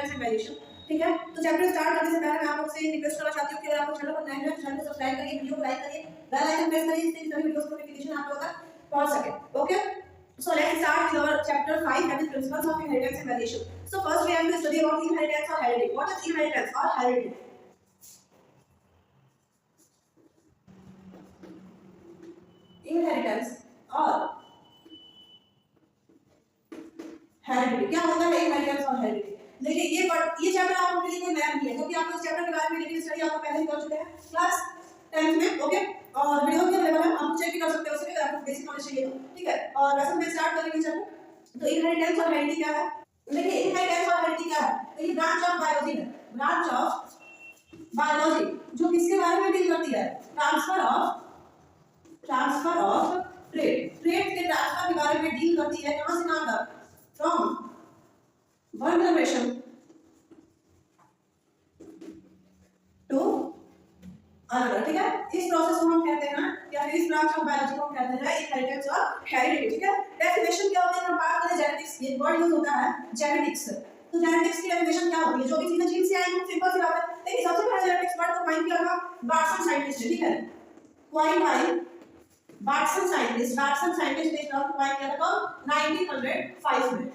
Inheritance and variation. ठीक है, तो चैप्टर स्टार्ट करने से पहले मैं आप लोग से रिक्वेस्ट करना चाहती हूं कि अगर आपको चैनल पर नए हैं तो चैनल को सब्सक्राइब करिए, वीडियो को लाइक करिए, बेल आइकन प्रेस करिए, इससे सभी वीडियोस की नोटिफिकेशन आप लोगों तक पहुंच सके। Okay, so let's start with our chapter 5, that is principles of inheritance and variation. So first we have to study about inheritance or heredity. What is inheritance or heredity? Inheritance or heredity, क्या होता है inheritance और heredity? देखिए ये chapter आप लोगों के लिए कोई नया नहीं है, क्योंकि आप इस चैप्टर के बारे में डिटेल स्टडी आपको पहले ही कर चुके हैं क्लास 10th में। ओके, और वीडियो भी अवेलेबल है, आप चेक भी कर सकते हो उसमें, अगर आपको बेसिक नॉलेज चाहिए तो। ठीक है, और वैसे मैं स्टार्ट करेंगे चैप्टर। तो इनहेरिटेंस और हेरिडिटी क्या है? देखिए इनहेरिटेंस और हेरिडिटी क्या है? तो ये ब्रांच ऑफ बायोलॉजी है, ब्रांच ऑफ बायोलॉजी जो किसके बारे में डील करती है? ट्रांसफर ऑफ ट्रेट के ट्रांसफर के बारे में डील करती है। कहां से कहां तक? From one generation to another। ठीक है, इस प्रोसेस को हम कहते हैं या फिर इस ब्रांच ऑफ बायोलॉजी को हम कहते हैं इनहेरिटेंस और हेरिडिटी। ठीक है, डेफिनेशन क्या होती है? हम बात करें जेनेटिक्स, ये वर्ड यूज होता है जेनेटिक्स। तो जेनेटिक्स की डेफिनेशन क्या होती है? जो भी चीजें जीन से आएंगी, सिंपल सी बात है। देखिए सबसे पहले जेनेटिक्स वर्ड को कॉइन किया था बाटसन साइंटिस्ट ने। ठीक है, कॉइन बाय बाटसन साइंटिस्ट ने टर्म कॉइन किया था 1905 में।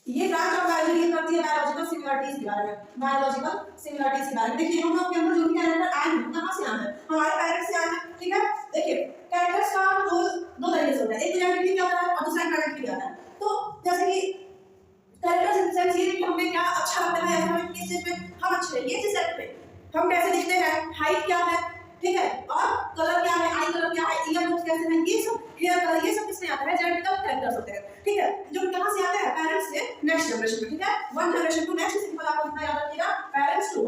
ये ब्रांच ऑफ बायोलॉजी करती है बायोलॉजिकल सिमिलरिटीज के बारे में, बायोलॉजिकल सिमिलरिटीज के बारे में। देखिए हम लोग के अंदर जो भी कैरेक्टर आए हैं कहां से आए हैं? हमारे पेरेंट्स से आए हैं। ठीक है, देखिए कैरेक्टर्स का दो तरीके से होता है, एक जेनेटिकली क्या होता है और दूसरा इनहेरिटेंटली आता है। तो जैसे कि कैरेक्टर्स इन सेंस ये कि हमें क्या अच्छा लगता है, हमें किस चीज में हम अच्छे हैं, ये चीज पे हम कैसे दिखते हैं, हाइट क्या है, ठीक है, और कलर क्या है, आई कलर क्या है, ईयर लुक्स कैसे हैं, ये सब हेयर कलर, ये सब किससे आता है? जेनेटिकल कैरेक्टर्स होते हैं। ठीक है, जो कहां से आते हैं? पेरेंट्स से नेक्स्ट जनरेशन में। ठीक है, one generation to next, simple आपको इतना याद रखिएगा, पेरेंट्स टू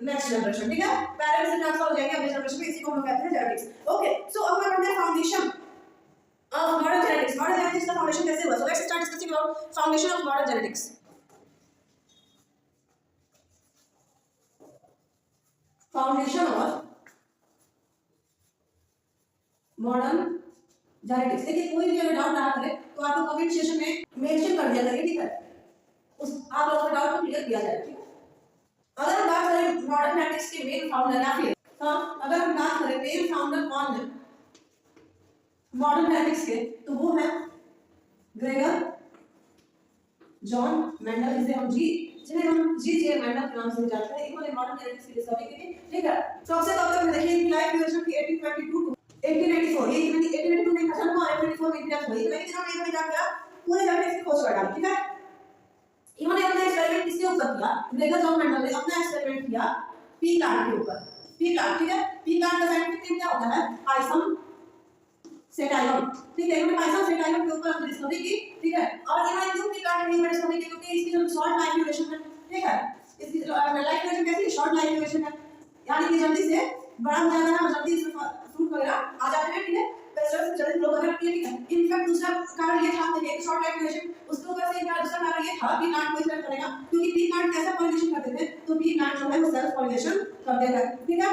नेक्स्ट जनरेशन। ठीक है, पेरेंट्स से ट्रांसफर हो जाएंगे अगले जनरेशन में, इसी को हम कहते हैं जेनेटिक्स। ओके, सो अब हम पढ़ते हैं foundation of modern genetics. Modern genetics का फाउंडेशन कैसे हुआ? सो let's start discussing about foundation of modern genetics. Foundation of modern genetics. देखिए कोई भी अगर डाउट आ करे तो आप लोग कमेंट सेक्शन में मेंशन कर दिया करिए। ठीक है, उस आप लोगों का डाउट को क्लियर किया जाएगा। ठीक है, अगर हम बात करें मॉडर्न जेनेटिक्स के मेन फाउंडर या फिर अगर हम बात करें मेन फाउंडर कौन है मॉडर्न जेनेटिक्स के, तो वो है ग्रेगर जॉन मेंडल, जिन्हें हम जी.जे. मेंडल के नाम से जानते हैं। इन्होंने मॉडर्न जेनेटिक्स की डिस्कवरी की थी। ठीक है, सबसे पहले देखिए इनकी लाइफ ड्यूरेशन थी 1822 टू 1894। ये 1892 में खत्म हुआ, 1894 में डेथ हुई। लेकिन इन्होंने क्या किया? पूरे जेनेटिक्स की खोज कर डाली। ठीक है, इन्होंने अपना एक्सपेरिमेंट किसके ऊपर किया? ग्रेगर जॉन मेंडल ने अपना एक्सपेरिमेंट किया पी प्लांट के ऊपर। पी प्लांट, ठीक है, पी प्लांट का साइंटिफिक नेम क्या होता है? पाइसम सेटाइलम। ठीक है, इन्होंने पाइसम सेटाइलम के ऊपर अपनी डिस्कवरी की। ठीक है, और इन्होंने क्यों पी प्लांट में डिस्कवरी की? क्योंकि इसकी जो शॉर्ट लाइफ ड्यूरेशन है, ठीक है, इसकी लाइफ ड्यूरेशन कैसी है? शॉर्ट लाइफ ड्यूरेशन है, यानी कि जल्दी से बड़ा हो जाता है और जल्दी इसमें फ्रूट वगैरह आ जाते हैं। ठीक है, पेस्टिसाइड्स जल्दी ग्रो करने लगती है। ठीक है, इनफैक्ट दूसरा कारण ये था कि एक शॉर्ट लाइफ ड्यूरेशन, उसके ऊपर से दूसरा कारण ये था कि प्लांट को इस तरह करेगा क्योंकि पी प्लांट कैसा पॉलिनेशन करते थे? तो पी प्लांट जो है वो सेल्फ पॉलिनेशन करते थे। ठीक है,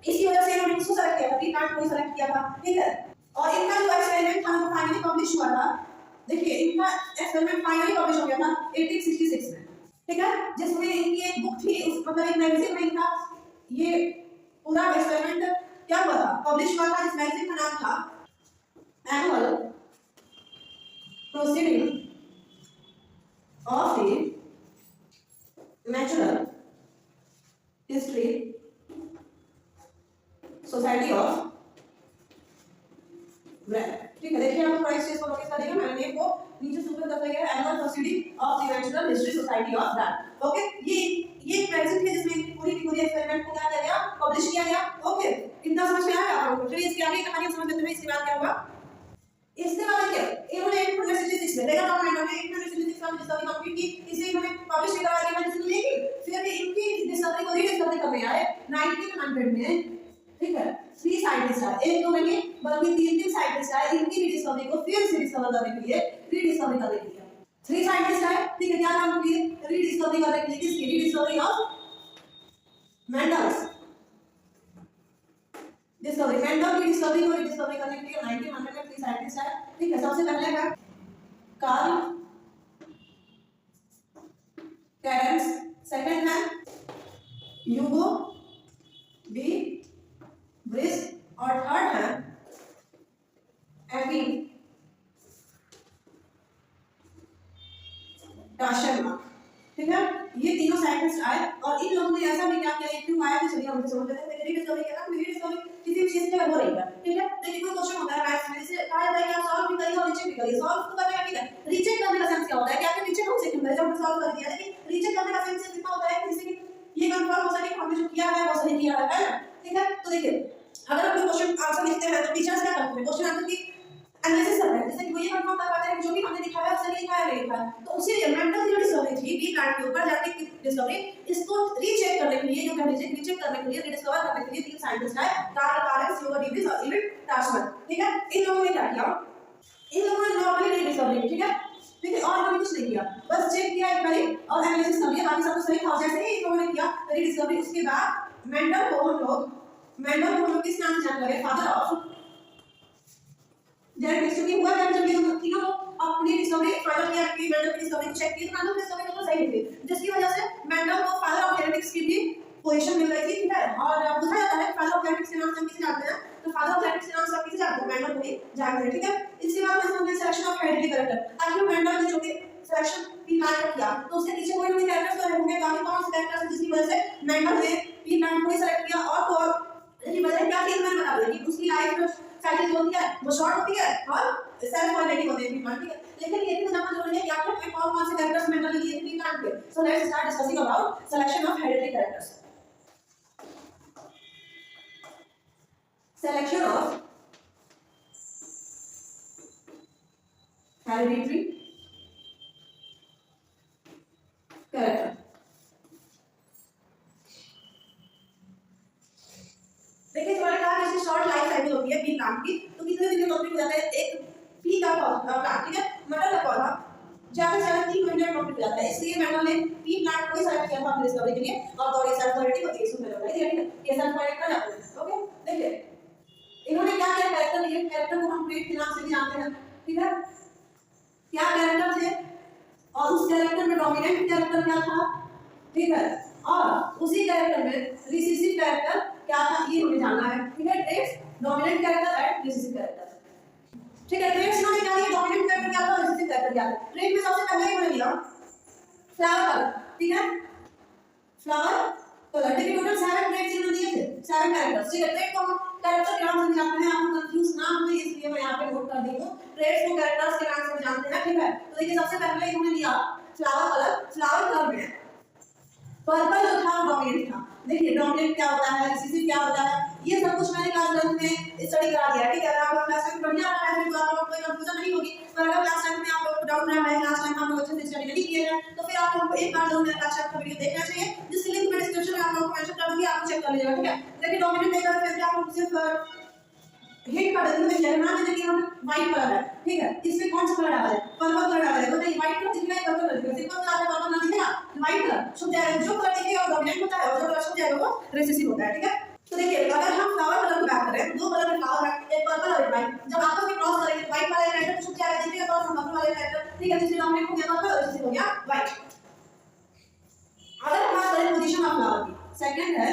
इसी वजह से इन्होंने किसको सेलेक्ट किया था? पी प्लांट को सेलेक्ट किया था। ठीक है, और इनका जो एक्सपेरिमेंट था वो फाइनली पब्लिश हुआ था। देखिए इनका एक्सपेरिमेंट फाइनली पब्लिश हो गया था 1866 में। ठीक है, जिसमें इनकी एक बुक थी, उस मतलब एक मैगजीन में इनका ये पूरा एक्सपेरिमेंट क्या हुआ था? पब्लिश हुआ था। इस मैगजीन का नाम था annual proceeding of the natural history society of ठीक है, देखिए आप प्राइस चीज को नोटिस करिएगा, मैंने नेम को नीचे सुपर कर दिया है, annual proceeding of the natural history society of that. Okay, ये एक मैगजीन थी जिसमें पूरी एक्सपेरिमेंट को क्या किया गया? पब्लिश किया गया। ओके, इतना समझ में आया आप लोगों को? चलिए इसकी आगे कहानी समझ लेते हैं। इसके बाद क्या हुआ? इसके बाद क्या इन्होंने 1866 में लेगा गवर्नमेंट ने 1866 में डिस्कवरी कंप्लीट की। इसे इन्होंने पब्लिश नहीं करवा दिया मैगजीन, लेकिन फिर भी इनकी डिस्कवरी को रीडिस्कवरी करने आए 1900 में। ठीक है, 3 साइंटिस्ट आए, एक दो नहीं बल्कि 3 साइंटिस्ट आए इनकी भी डिस्कवरी को फिर से डिस्कवर करने के लिए, रीडिस्कवरी करने के लिए 3 साइंटिस्ट आए। ठीक है, क्या नाम किए? रीडिस्कवरी करने के लिए। किसकी? Rediscovery of Mendel's discovery. Mendel की डिस्कवरी को रीडिस्कवरी करने के लिए 1900 में 3 साइंटिस्ट आए। ठीक है, सबसे पहले है कार्ल यूगो, बी ब्रिस, और थर्ड है एबी डाशरमा। ठीक है, ये तीनों साइंटिस्ट आए और इन लोगों ने ऐसा भी क्या किया, क्यों आया तो चलिए हम समझ लेते हैं। मेरी डिस्कवरी क्या था, मेरी डिस्कवरी किसी भी चीज पे हो रही है। ठीक है, देखिए कोई क्वेश्चन होता है मैथ्स में, जैसे कहा जाता है कि आप सॉल्व भी करिए और रीचेक भी करिए। सॉल्व तो करना है, ठीक है, रीचेक करने का सेंस क्या होता है कि आपने रीचेक हम सेकंड में जब हमने सॉल्व कर दिया, लेकिन रीचेक करने का सेंस कितना होता है, जैसे कि ये कंफर्म हो सके कि हमने जो किया है वो सही किया है ना। ठीक है, तो देखिए अगर आप कोई क्वेश्चन आंसर लिखते हैं तो टीचर्स क्या करते हैं, क्वेश्चन आंसर की एनालिसिस करते हैं, जैसे कि वो ये कंफर्म कर पाते हैं कि जो भी हमने लिखा है उसने लिखा है नहीं लिखा है। तो उसी मेंटल जो डिस्कवरी थी बी प्लांट के ऊपर जाके की डिस्कवरी, इसको रीचेक करने के लिए, जो कह लीजिए रीचेक करने के लिए, रीडिस्कवर करने के लिए तीन साइंटिस्ट आए, कार्ल लॉरेंस, ह्यूगो डेविस और इविट टाशमन। ठीक है, इन लोगों ने क्या किया, इन लोगों ने नॉर्मली रीडिस्कवरी की। ठीक है, ठीक है, और उन्होंने कुछ नहीं किया, बस चेक किया एक बारी और एनालिसिस कर लिया, बाकी सब कुछ सही था। जैसे ही इन लोगों ने किया रीडिस्कवरी, उसके बाद मेंडल को हम लोग किस नाम से जानते हैं, फादर ऑफ जेनेटिक्स। क्योंकि हुआ जब ये तीनों लोग अपनी डिस्कवरी फाइनल किया कि मेंडल की डिस्कवरी चेक की, तो डिस्कवरी तो सही थी, जिसकी वजह से मेंडल को फादर ऑफ जेनेटिक्स की भी पोजीशन मिल रही थी। ठीक है, और पूछा जाता है फादर ऑफ जेनेटिक्स के नाम से किसे जानते हैं, तो फादर ऑफ जेनेटिक्स के नाम से किसे जानते हैं, मेंडल को ही जानते हैं। ठीक है, इसके बाद हम समझते हैं सिलेक्शन ऑफ हेरिडिटी कैरेक्टर। आखिर मेंडल ने जो भी सिलेक्शन पी प्लांट किया, तो उसके पीछे कोई ना कोई कैरेक्टर्स तो होंगे, काफी कौन से कैरेक्टर्स हैं जिसकी वजह से मेंडल ने पी प्लांट को सिलेक्ट किया, और ये वजह क्या थी मैंने बता दिया कि उसकी लाइफ साइकिल जो होती है वो शॉर्ट होती है और सेल्फ कोऑर्डिनेटिंग होती है पी प्लांट। ठीक है, लेकिन ये भी जानना जरूरी है कि आपको कौन से कैरेक्टर्स मेंटल ने लिए पी प्लांट के। सो let's start discussing about selection of hereditary characters. Selection of hereditary character. देखिए तुम्हारे कहा जैसे शॉर्ट लाइफ साइकिल होती है पी प्लांट की, तो कितने दिन में कंप्लीट हो जाता है एक पी का प्लांट। ठीक है, मटर का पौधा ज्यादा से ज्यादा 3 महीने में कंप्लीट हो जाता है, इसलिए मैंने ने पी प्लांट को सेलेक्ट किया था अपनी डिस्कवरी के लिए। और तो ये सेल्फ क्वालिटी होती है इसमें होता है, ठीक है, ये सेल्फ क्वालिटी का जाते हैं। ओके, देखिए इन्होंने क्या क्या कैरेक्टर लिए, कैरेक्टर को हम ट्रेट के नाम से भी जानते हैं। ठीक है, क्या कैरेक्टर थे और उस कैरेक्टर में डोमिनेंट कैरेक्टर क्या था। ठीक है, और उसी कैरेक्टर में रिसेसिव कैरेक्टर क्या था, ये हमें जानना है। ठीक है, traits, dominant character and recessive character. ठीक है, ट्रेट्स में क्या है, डोमिनेंट कैरेक्टर क्या था, रिसेसिव कैरेक्टर क्या था। ट्रेट में सबसे पहले हमने लिया फ्लावर कलर। ठीक है, फ्लावर कलर। देखिए टोटल 7 ट्रेट्स इन्होंने दिए थे, 7 कैरेक्टर्स। ठीक है, ट्रेट को हम कैरेक्टर के नाम से जानते हैं, आपको कंफ्यूज ना हो इसलिए मैं यहाँ पे नोट कर दी हूँ, ट्रेट्स को कैरेक्टर्स के नाम से जानते हैं। ठीक है, तो देखिए सबसे पहले इन्होंने लिया फ्लावर कलर। फ्लावर कलर में पर्पल जो था डोमिनेंट था। देखिए डोमिनेंट क्या होता है, रिसेसिव क्या होता है, ये सब कुछ मैंने क्लास 11 में स्टडी करा दिया। ठीक है, अगर आप क्लास 10 बढ़िया रहा है तो आप लोगों को कोई कंफ्यूजन नहीं होगी। पर अगर क्लास 10 में आप लोग को डाउट रहा है, क्लास 10 में आप लोग अच्छे से स्टडी नहीं किए हैं, तो फिर आप लोगों को एक बार जरूर मेरा क्लास 10 का वीडियो देखना चाहिए, जिसकी लिंक मैं डिस्क्रिप्शन में आप लोगों को मेंशन कर दूंगी, आप चेक कर लीजिएगा। ठीक है, देखिए डोमिनेंट देखकर फिर आप लोग सिर्फ हिट कर देते हैं, जगह ना जैसे कि हम व्हाइट कलर है। ठीक है, इसमें कौन सा कलर डाला है, पर्पल कलर डाला है, बताइए व्हाइट कलर दिखना है, पर्पल कलर दिखना है, सिंपल सा आपको पर्पल ना दिखेगा, व्हाइट कलर छुप जाएगा। जो कलर दिखेगा वो डोमिनेंट होता है और जो कलर छुप जाएगा वो रिसेसिव होता है। ठीक है, तो देखिए अगर हम फ्लावर कलर की बात करें, दो कलर के फ्लावर है, एक पर्पल और एक व्हाइट, जब आपस में क्रॉस करेंगे तो व्हाइट वाला कैरेक्टर छुप जाएगा, दिखेगा तो पर्पल वाला कैरेक्टर। ठीक है, इसलिए डोमिनेंट हो गया पर्पल और रिसेसिव हो गया व्हाइट। अगर हम बात करें पोजीशन ऑफ फ्लावर की, सेकंड है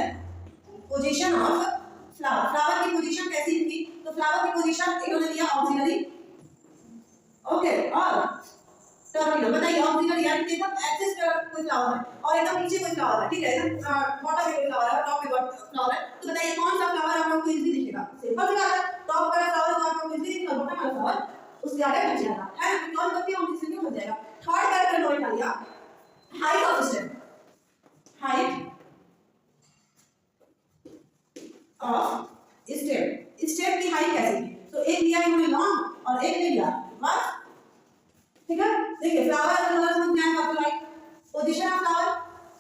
पोजीशन ऑफ फ्लावर। फ्लावर की पोजीशन कैसी थी, तो फ्लावर की पोजीशन इन्होंने लिया ऑक्सिलरी। ओके, और टर्मिनल। बताइए ऑक्सिलरी यानी कि एकदम एक्सिस पर कोई फ्लावर है और एकदम नीचे कोई फ्लावर है। ठीक है, एकदम बॉटम में कोई फ्लावर है और टॉप में फ्लावर है, तो बताइए कौन सा फ्लावर आप लोगों को इजीली दिखेगा। सिंपल सी बात है, टॉप वाला फ्लावर तो आप लोगों को इजीली दिखेगा, बॉटम वाला फ्लावर उससे आगे हट जाएगा, है ना, क्लोज करके हम इससे नहीं हो जाएगा। थर्ड कैरेक्टर नोट कर लिया height of stem. Height of stem, stem की हाइट कैसी थी, तो एक लिया इन्होंने लॉन्ग और एक ले लिया बस। ठीक है, देखिए फ्लावर कलर समझ में आया आपको, like position of flower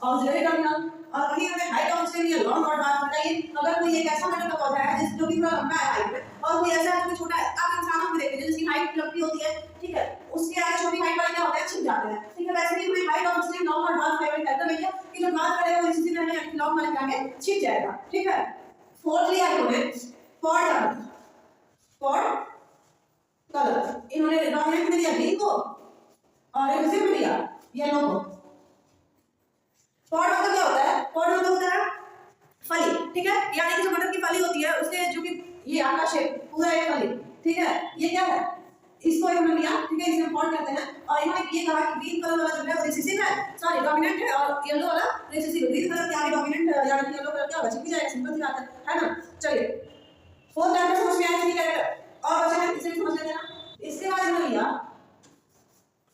auxiliary terminal, और वहीं हमें हाइट ऑफ स्टेम या लॉन्ग और डार्क। बताइए अगर कोई एक ऐसा मेटल का पौधा है जिस जो कि थोड़ा लंबा है हाइट में, और कोई ऐसा है जो छोटा है, आप इंसानों में देखिए जिसकी हाइट लंबी होती है, ठीक है, उसके आगे छोटी हाइट वाले क्या होते हैं, छिप जाते हैं। ठीक है, वैसे ही हमें हाइट ऑफ स्टेम लॉन्ग और डार्क फेवरेट करते हैं कि जो डार्क करेगा वो इसी में है, लॉन्ग वाले के आगे छिप जाएगा। ठीक है, फोर्थ लिया इन्होंने पॉड कलर। पॉड कलर इन्होंने डोमिनेंट में लिया ग्रीन को और एक से लिया येलो को। पॉड मतलब क्या होता है, पॉड मतलब होता है फली, ठीक है, यानी कि जो मटर की फली होती है उसके जो कि ये आकार शेप पूरा एक फली, ठीक है, ये क्या है, इसको इन्होंने लिया, ठीक है, इसे हम कॉल करते हैं और इन्होंने ये कहा कि ग्रीन कलर वाला जो है वो रिसेसिव है, सॉरी डोमिनेंट है, और येलो वाला रिसेसिव है। ग्रीन कलर के आगे डोमिनेंट यानी कि येलो कलर क्या होगा, छिप जाएगा, सिंपल सी बात है ना। चलिए फोर्थ कैरेक्टर समझ में आया, थ्री कैरेक्टर और बचे हैं, इसे भी समझ लेते हैं। इसके बाद इन्होंने लिया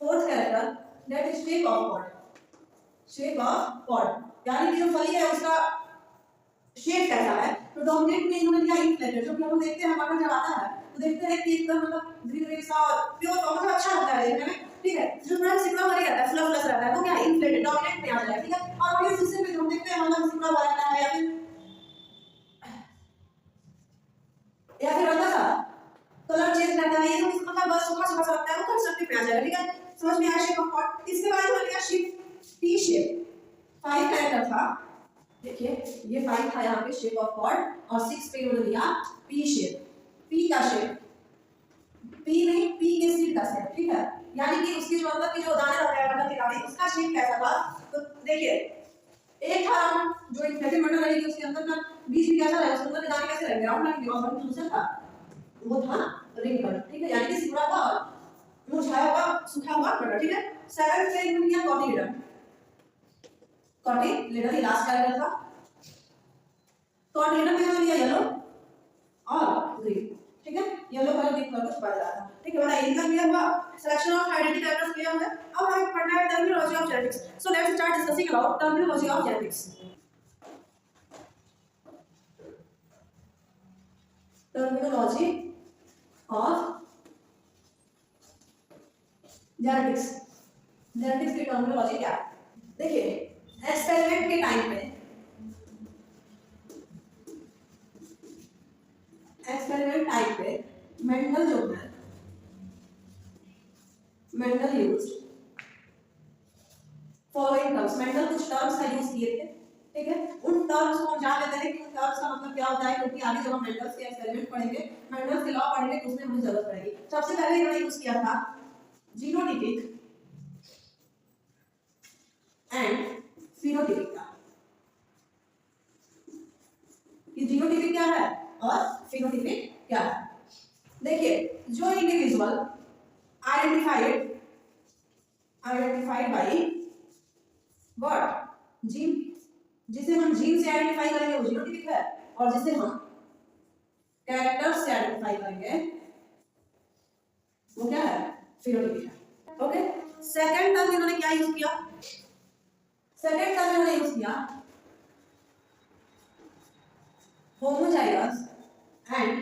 fourth character that is shape of pod, shape of pod यानी कि जो फली है उसका शेप कैसा है। तो डोमिनेंट में इन्होंने लिया इनफ्लेटेड, जो कि हम देखते हैं मटर जब आता है तो देखते हैं कि एकदम मतलब ग्रीन ग्रीन सा और प्योर मतलब अच्छा होता है देखने में, ठीक है, जो थोड़ा सिकुड़ा हुआ रहता है, फ्लफलेस रहता है, वो क्या है, इनफ्लेटेड डोमिनेंट में आ जाएगा, ठीक है। और वही सिस्टम में जो हम देखते हैं मतलब सिकुड़ा हुआ रहता है या फिर हल्का सा कलर चेंज रहता है, ये तो मतलब बस सूखा सूखा सा लगता है, वो कंस्ट्रक्टिव में आ जाएगा, ठीक है, समझ में आया शेप ऑफ पॉड। इसके बाद हमने लिया शेप टी शेप, 5 कैरेक्टर था, देखिए ये 5 था यहाँ पे शेप ऑफ पॉड और 6 पे इन्होंने लिया पी शेप, पी का शेप, पी नहीं पी के सीड का शेप, ठीक है, यानी कि उसके जो अंदर के जो दाने रहते हैं मटर के दाने उसका शेप कैसा था। तो देखिए एक था जो इन्फ्लेटेड मटर रहेगी उसके अंदर का बीज भी कैसा रहेगा, उसके अंदर के दाने कैसे रहेंगे, राउंड रहेंगे, और दूसरा था वो था रिंग मटर, ठीक है, यानी कि सिकुड़ा हुआ और मुरझाया हुआ सूखा हुआ मटर, ठीक है। सेकंड पे इन्होंने लिया कॉटिलेडन, कॉटिलेडन ही लास्ट कैरेक्टर था, कॉटिलेडन में हमने लिया येलो और ग्रीन, ठीक है, येलो कलर ग्रीन कलर कुछ बढ़ रहा था, ठीक है, बड़ा इनका क्लियर हुआ, selection of identity characters clear हुआ। अब हमें पढ़ना है terminology of genetics, so let's start discussing about terminology of genetics. Terminology of genetics, genetics की टर्मिनोलॉजी क्या है, देखिए एक्सपेरिमेंट के टाइम पे, एक्सपेरिमेंट टाइम पे मेंडल जो है, Mendel used following terms, Mendel कुछ टर्म्स का यूज किए थे, ठीक है, उन टर्म्स को हम जान लेते हैं कि उन टर्म्स का मतलब क्या होता है, क्योंकि आगे जब हम मेंडल्स के एक्सपेरिमेंट पढ़ेंगे, मेंडल्स के लॉ पढ़ेंगे तो उसमें हमें जरूरत पड़ेगी। सबसे पहले इन्होंने यूज किया था जीनोटाइपिक एंड फिनोटाइपिक का, कि जीनोटाइपिक क्या है और फिनोटाइपिक क्या है। देखिए जो individual identified by what gene, जिसे हम जीन से आइडेंटिफाई करेंगे वो जीनोटाइपिक है, और जिसे हम कैरेक्टर से आइडेंटिफाई करेंगे वो क्या है, फिनोटाइपिक है, ओके। सेकंड टर्म इन्होंने क्या यूज किया, सेकंड टर्म इन्होंने यूज किया होमोजाइगस एंड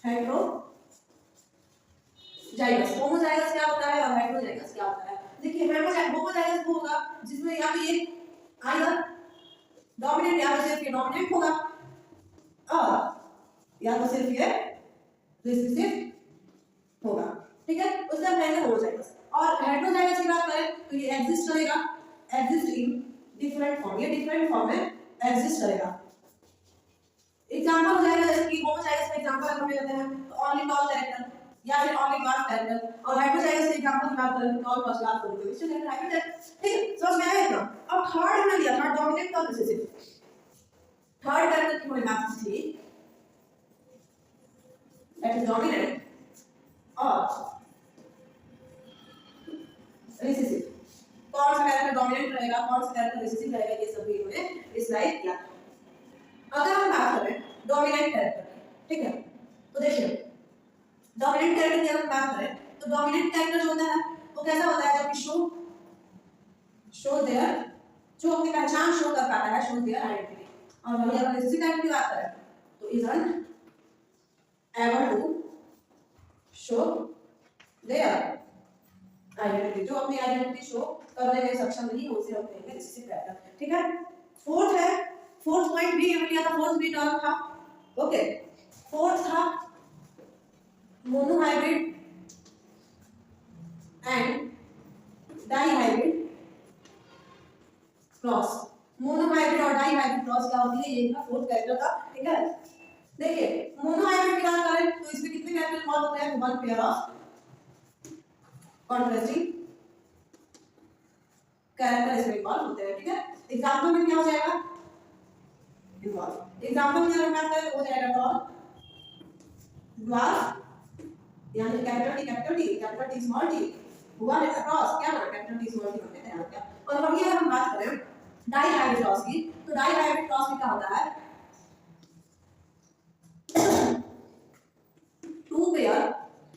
हेटेरोजाइगस। होमोजाइगस क्या होता है और हेटेरोजाइगस क्या होता है, देखिए होमोजाइगस वो होगा जिसमें या तो ये आइदर डोमिनेंट या तो सिर्फ ये डोमिनेंट होगा और या तो सिर्फ ये रिसेसिव होगा, ठीक है, उसका पहले होमोजाइगस। और हेटेरोजाइगस की बात करें तो ये एग्जिस्ट करेगा, एग्जिस्ट इन डिफरेंट फॉर्म, ये डिफरेंट फॉर्म में एग्जिस्ट करेगा। एग्जांपल हो जाएगा जैसे कि होमोजाइगस का एग्जांपल हम लेते हैं तो ओनली टॉल कैरेक्टर या फिर ओनली ड्वार्फ कैरेक्टर, और हेटेरोजाइगस के एग्जांपल की बात करें तो टॉल प्लस ड्वार्फ को इससे लेकर हाइब्रिड, ठीक है, समझ में आया इतना। अब थर्ड हमने लिया था डोमिनेंट और रिसेसिव, थर्ड कैरेक्टर की हमारी बात थी दैट इज डोमिनेंट और रिसेसिव, कौन सा कैरेक्टर डोमिनेंट रहेगा कौन सा कैरेक्टर रिसेसिव रहेगा ये सब भी इन्होंने डिसाइड किया। अगर हम बात करें डोमिनेंट कैरेक्टर की, ठीक है, तो देखिए डोमिनेंट कैरेक्टर की अगर बात करें तो डोमिनेंट कैरेक्टर जो होता है वो कैसा होता है, जो कि शो देयर, जो अपनी पहचान शो कर पाता है, शो देयर आइडेंटिटी। और वही अगर रिसेसिव कैरेक्टर की बात करें तो isn't able to show their identity, जो अपनी आइडेंटिटी शो करने में सक्षम नहीं हो उसे हम कहेंगे रिसेसिव कैरेक्टर, ठीक है। फोर्थ है, फोर्थ पॉइंट भी हमने लिया था, फोर्थ भी टर्म था, ओके, फोर्थ था monohybrid and dihybrid cross. Monohybrid और डाइहाइब्रिड क्रॉस क्या होती है, ये था फोर्थ कैरेक्टर का, ठीक है। देखिए मोनोहाइब्रिड की बात करें तो इसमें कितने कैरेक्टर इन्वॉल्व होते हैं, one pair of contrasting character इसमें इन्वॉल्व होते हैं, ठीक है। एग्जाम्पल में क्या हो जाएगा, इन्वॉल्व। एग्जाम्पल में अगर बात करें तो हो जाएगा टॉल, ग्लास यानी कैपिटल टी स्मॉल टी, हुआ है अक्रॉस क्या ना कैपिटल टी स्मॉल टी होते हैं क्या। और वही अगर हम बात करें डाई हाइब्रिड क्रॉस की, तो डाई हाइब्रिड क्रॉस में क्या होता है,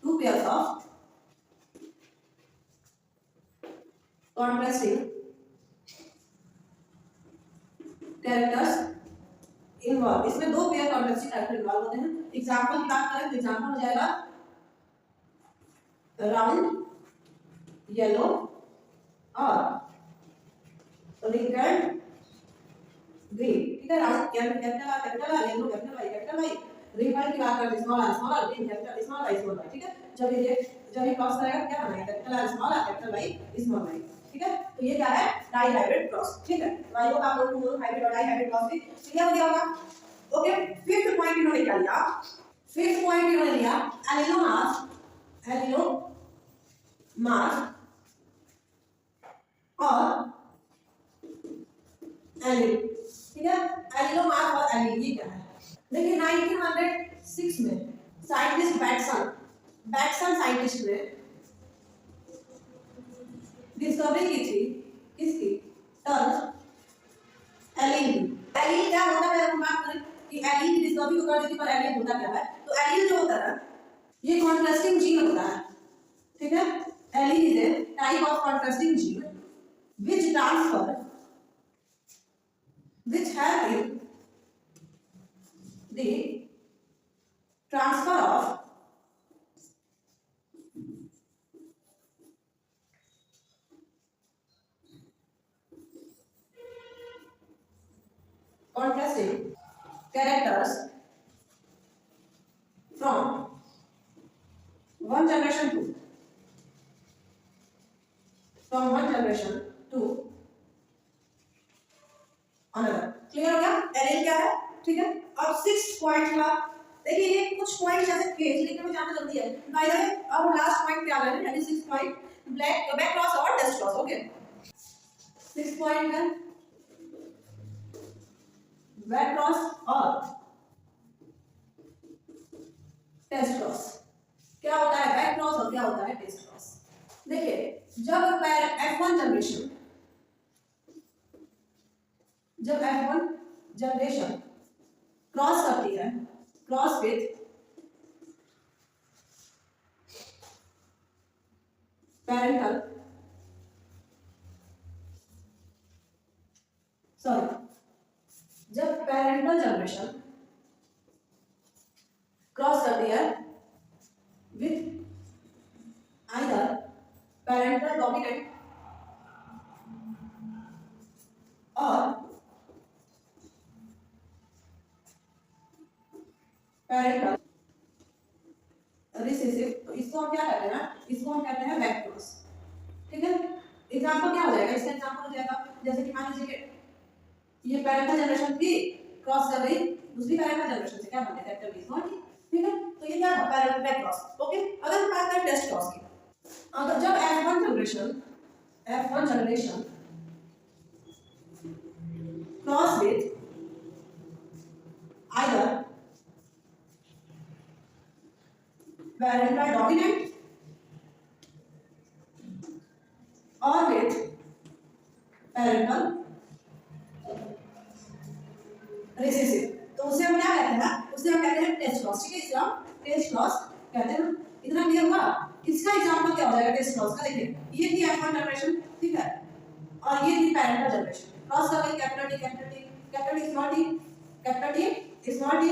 two pairs of contrasting characters involve. इसमें दो पेयर कॉन्ट्रास्टिंग कैरेक्टर इन्वॉल्व होते हैं। एग्जांपल की बात करें तो एग्जांपल हो जाएगा राउंड, येलो और रिंकल्ड ग्रीन। ठीक है, round capital R, yellow capital Y, wrinkled की बात करें small R, green capital small Y. ठीक है, जब ये क्रॉस करेगा क्या बनाएगा, capital R small R, capital Y small Y. ठीक है, तो ये क्या है, डाई हाइब्रिड क्रॉस। ठीक है, वाई को आप लोगों को हाइब्रिड और डाई हाइब्रिड क्रॉस भी क्लियर हो गया होगा। ओके, फिफ्थ पॉइंट इन्होंने क्या लिया, फिफ्थ पॉइंट इन्होंने लिया एलिलो मास और एलिल। ठीक है, एलिलो मास और एलिल ये क्या है, देखिए 1906 में साइंटिस्ट बैटसन साइंटिस्ट ने डिस्कवरी की थी किसकी, टर्म एलिल। एलिल क्या होता है, हम बात करें कि एलिल की डिस्कवरी को कर दी, पर एलिल होता क्या है, तो एलिल जो होता है ये कॉन्ट्रास्टिंग जीन होता है। ठीक है, allele is a type of contrasting gene which have in the transfer of contrasting characters from one generation to another। Clear हो गया, एलिल क्या है। ठीक है, अब 6 पॉइंट का देखिए, ये कुछ पॉइंट ऐसे पेज लिखने में जाना जल्दी है। बाय द वे अब लास्ट पॉइंट पे आ गए हैं, यानी 6 पॉइंट बैक क्रॉस और टेस्ट क्रॉस। ओके, 6 पॉइंट है बैक क्रॉस और टेस्ट क्रॉस। क्या होता है बैक क्रॉस और क्या होता है टेस्ट क्रॉस। देखिए, जब F1 जनरेशन क्रॉस करती है, क्रॉस विथ पैरेंटल जब पैरेंटल जनरेशन क्रॉस करती है विथ आइदर पैरेंटल डोमिनेंट और पैरेंटल रिसेसिव, तो इसको हम क्या कहते हैं, इसको हम कहते हैं बैक क्रॉस। ठीक है, एग्जांपल क्या हो जाएगा, इसका एग्जांपल हो जाएगा जैसे कि मान लीजिए कि ये पैरेंटल जनरेशन थी, क्रॉस कर गई दूसरी पैरेंटल जनरेशन से, क्या बनते हैं कैपिटल बी स्मॉल टी। ठीक है, तो ये क्या है पैरेंटल बैक क्रॉस। ओके, अगर हम बात करें टेस्ट क्रॉस की, अगर जब F1 generation cross with either parental dominant और विथ पैरेंटल रिसेसिव, तो उसे हम क्या कहते हैं, उसे हम कहते हैं टेस्ट क्रॉस। ठीक है, इसे हम टेस्ट क्रॉस कहते हैं। इतना क्लियर हुआ। इसका एग्जांपल क्या हो जाएगा टेस्ट क्रॉस का, देखिए ये थी F1 जनरेशन, ठीक है, और ये थी पैरेंटल जनरेशन, क्रॉस कर गई capital T small T, capital T small T,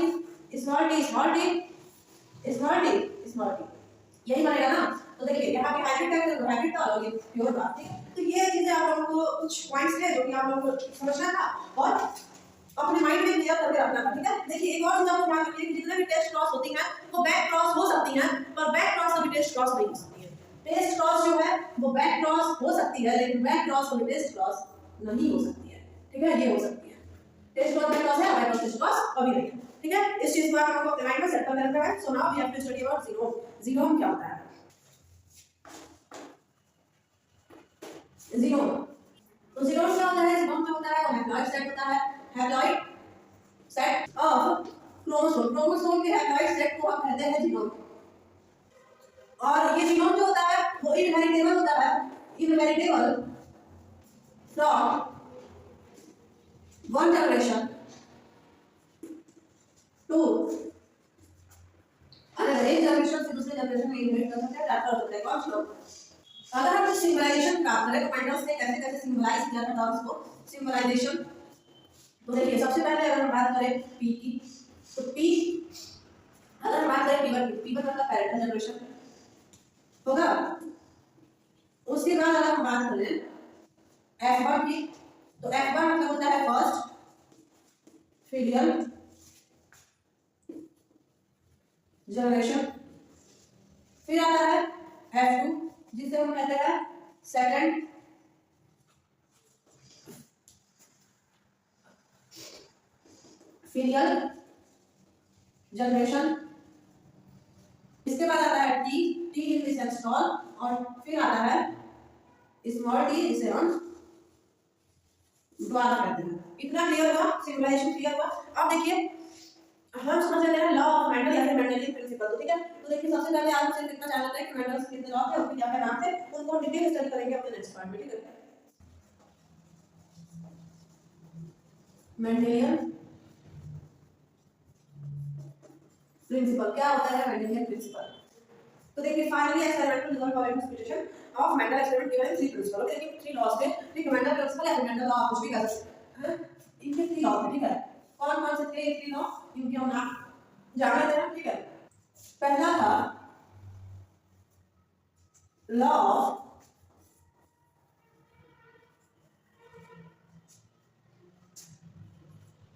small T small T, small T small T, यही बनेगा ना। तो देखिए यहाँ पे हाइब्रिड का अलग है, प्योर बात। ठीक है, तो ये चीजें आप लोगों को कुछ पॉइंट्स है जो कि आप लोगों को समझना था और अपने माइंड में क्लियर करके रखना था। ठीक है, देखिए एक और चीज आपको ध्यान रखिए कि जितने भी टेस्ट क्रॉस होती हैं वो बैक क्रॉस हो सकती हैं, पर बैक क्रॉस कभी टेस्ट क्रॉस नहीं हो सकती है। टेस्ट क्रॉस जो है वो बैक क्रॉस हो सकती है, लेकिन बैक क्रॉस कभी टेस्ट क्रॉस नहीं हो सकती है। ठीक है, ये हो सकती है टेस्ट क्रॉस बैक क्रॉस है, बैक क्रॉस टेस्ट क्रॉस कभी नहीं है। ठीक है, इस चीज को आप लोगों को अपने माइंड में सेट कर लेना है। So now we have to study about genome क्या होता है। जीनोम तो जीनोम क्या होता है? जीनोम जो होता है वो हैप्लॉइड सेट होता है, haploid set of chromosome. Chromosome के हैप्लॉइड सेट को हम कहते हैं जीनोम। और ये जीनोम जो होता है वो इनहेरिटेबल होता है, inheritable from one generation to another. एक जनरेशन से दूसरे जनरेशन में इनहेरिट कर सकते हैं, ट्रांसफर होता है। कौन सी लोग? अगर हम सिंबलाइजेशन प्राप्त करें तो मेंडल्स ने कैसे कैसे सिंबलाइज किया था टर्म्स को, सिंबलाइजेशन। तो देखिए सबसे पहले अगर हम बात करें पी की, तो पी अगर हम बात करें पी1 मतलब पैरेंटल जनरेशन होगा। उसके बाद अगर हम बात करें F1 की, तो F1 मतलब होता है फर्स्ट फिलियल जनरेशन। फिर आता है F2 जिसे हम कहते हैं सेकंड फिलियल जनरेशन। इसके बाद आता है टी इंग्लिश स्मॉल, और फिर आता है स्मॉल टी जिसे हम द्वारा कहते हैं। इतना क्लियर हुआ, सिंबलाइजेशन क्लियर हुआ। अब देखिए हम समझ लेते हैं लॉ ऑफ मेंडल या फिर मेंडेलियन प्रिंसिपल। तो ठीक है, तो देखिए सबसे पहले आप मुझे कितना जानना है कि मेंडल के कितने लॉ थे, उनके क्या क्या नाम थे, उनको हम डिटेल स्टडी करेंगे अपने नेक्स्ट पार्ट में। ठीक है, मेंडेलियन प्रिंसिपल क्या होता है? Mendelian principle. तो देखिए finally experimental result for interpretation of Mendel experiment given in three principle. Okay, देखिए थ्री लॉज थे। ठीक है, मेंडल प्रिंसिपल या मेंडल लॉ कुछ भी कह सकते हैं, इनके थ्री लॉ थे। ठीक है, कौन कौन से थे ये थ्री लॉ, इनके हम नाम जान लेते हैं। ठीक है, पहला था law of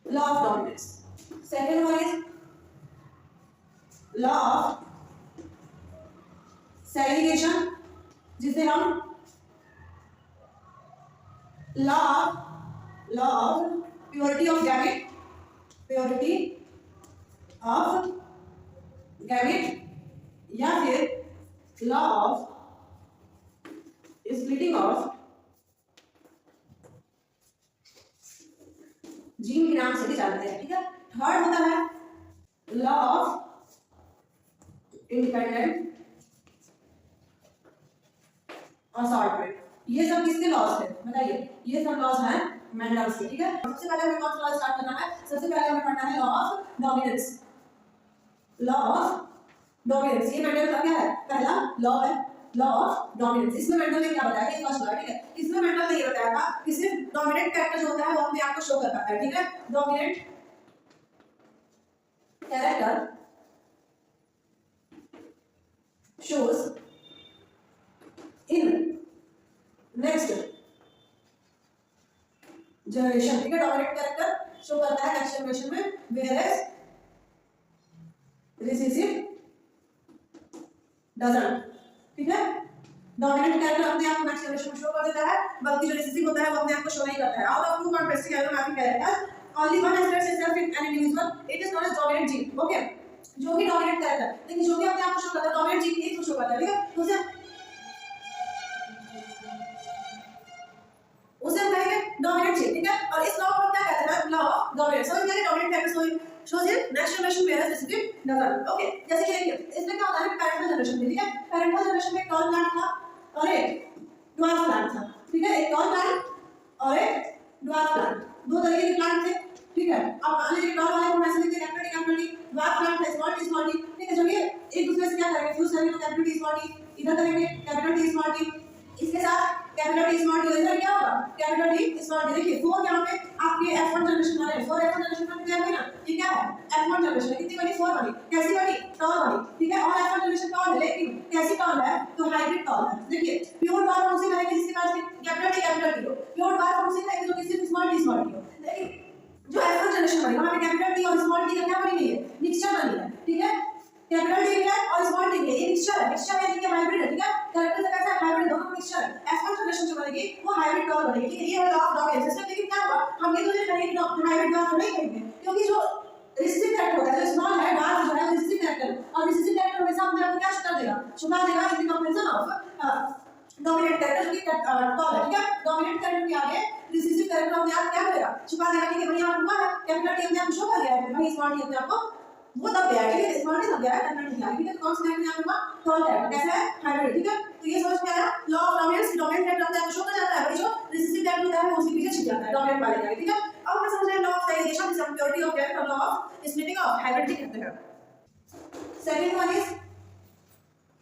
dominance. Second one is law of segregation जिसे हम law of purity of gamete, purity of gamete, या फिर law of splitting of gene के नाम से भी जानते हैं। ठीक है, थर्ड होता है लॉ ऑफ इंडिपेंडेंट असॉर्टमेंट। ये सब किसके लॉज थे बताइए? ये सब लॉज हैं मेंडल्स के। ठीक है, सबसे पहले हमें कौन सा लॉ स्टार्ट करना है? सबसे पहले हमें पढ़ना है law of dominance. Law of dominance ये मेंडल का क्या है? पहला लॉ है, लॉ ऑफ डोमिनेंस। इसमें मेंडल ने क्या बताया? ये फर्स्ट लॉ है। ठीक है, इसमें मेंडल ने ये बताया था कि सिर्फ डोमिनेंट कैरेक्टर जो होता है वो अपने आप को शो कर पाता है। ठीक है, dominant character shows in next generation। ठीक है, डोमिनेंट कैरेक्टर शो करता है नेक्स्ट जनरेशन में, whereas recessive doesn't। ठीक है, डोमिनेंट कैरेक्टर अपने आप को नेक्स्ट जनरेशन में शो कर देता है, बल्कि जो रिसेसिव होता है वो अपने आप को शो नहीं करता है। Out of two contrasting allelomorphic character only one expresses itself in an individual, it is known as dominant gene। Okay, जो भी डोमिनेंट कैरेक्टर, लेकिन जो भी अपने आप को शो करता है डोमिनेंट जीन ही शो करता है। ठीक है, तो उसे हम कहेंगे डोमिनेंट जीन। ठीक है, और इस लॉ को क्या कहते हैं? Law of dominance. समझ गए? Dominant character shows in next generation whereas recessive doesn't। Okay, जैसे कि देखिए इसमें क्या होता है पैरेंटल जनरेशन में। ठीक है, पैरेंटल जनरेशन में एक टॉल प्लांट था और एक ड्वार्फ प्लांट था। ठीक है, एक टॉल प्लांट और एक ड्वार्फ प्लांट, दो तरीके के प्लांट थे। ठीक है, अब मान लीजिए टॉल वाले को ऐसे लिखते हैं कैपिटल टी, ड्वार्फ प्लांट है स्मॉल टी। ठीक है, जब ये एक दूसरे से क्या करेंगे? फ्यूज करेंगे तो कैपिटल टी स्मॉल टी, इधर करेंगे कैपिटल टी स्मॉल टी, इसके साथ कैपिटल टी स्मॉल टी, इधर क्या होगा? Capital T small T. देखिए फोर यहाँ पे आपके F1 जनरेशन वाले, फोर F1 जनरेशन में क्या है ना? ये क्या है? F1 जनरेशन कितनी बनी? 4 बनी। कैसी बनी? टॉल बनी। ठीक है, और F1 जनरेशन टॉल है, लेकिन कैसी टॉल है? तो हाइब्रिड टॉल है। देखिए प्योर टॉल हम उसे कहेंगे जिसके पास कैपिटल टी हो, प्योर ड्वार्फ हम उसे कहेंगे जो किसी स्मॉल टी हो। लेकिन जो F1 जनरेशन बनी वहां पे कैपिटल टी और स्मॉल टी का क्या बनी है? मिक्सचर बनी है। ठीक है, कैपिटल टी है और स्मॉल टी है, ये मिक्सचर है। मिक्सचर यानी कि हाइब्रिड है। ठीक है, कैरेक्टर से कैसा है? हाइब्रिड, दोनों मिक्सचर है। F1 जनरेशन जो बनेगी वो हाइब्रिड टॉल बनेगी। ठीक है, ये है लॉ ऑफ डोमिनेंस। इसमें लेकिन क्या हुआ? हम ये तो नहीं कहेंगे हाइब्रिड टॉल नहीं कहेंगे, क्योंकि जो रिसेसिव कैरेक्टर होता है, जो स्मॉल है डार्क जो है रिसेसिव कैरेक्टर, और रिसेसिव कैरेक्टर हमेशा अपने आप को क्या छुपा देगा? छुपा देगा in the comparison of dominant character जो कि टॉल है, ठीक है। डोमिनेंट कैरेक्टर के आगे रिसेसिव कैरेक्टर अपने आप क्या करेगा, छुपा देगा, ठीक है। भैया हुआ है कैपिटल टी अपने आप शो कर गया है, भाई स्मॉल टी अपने आप को वो तब गया है, ठीक है। स्मॉल टी तब गया है कैपिटल टी, ठीक है। तो कौन सा कैरेक्टर यहाँ हुआ, टॉल कैरेक्टर, कैसा है, हाइब्रिड, ठीक है। तो ये समझ में आया law of dominance, dominant character अपने आप शो कर जाता है, भाई जो रिसेसिव कैरेक्टर होता है वो उसके पीछे छिप जाता है डोमिनेंट वाले के, ठीक है। अब हम समझ रहे हैं लॉ ऑफ सेग्रीगेशन, जिसे हम purity of character, law of splitting of hybrid कहते हैं। Second one is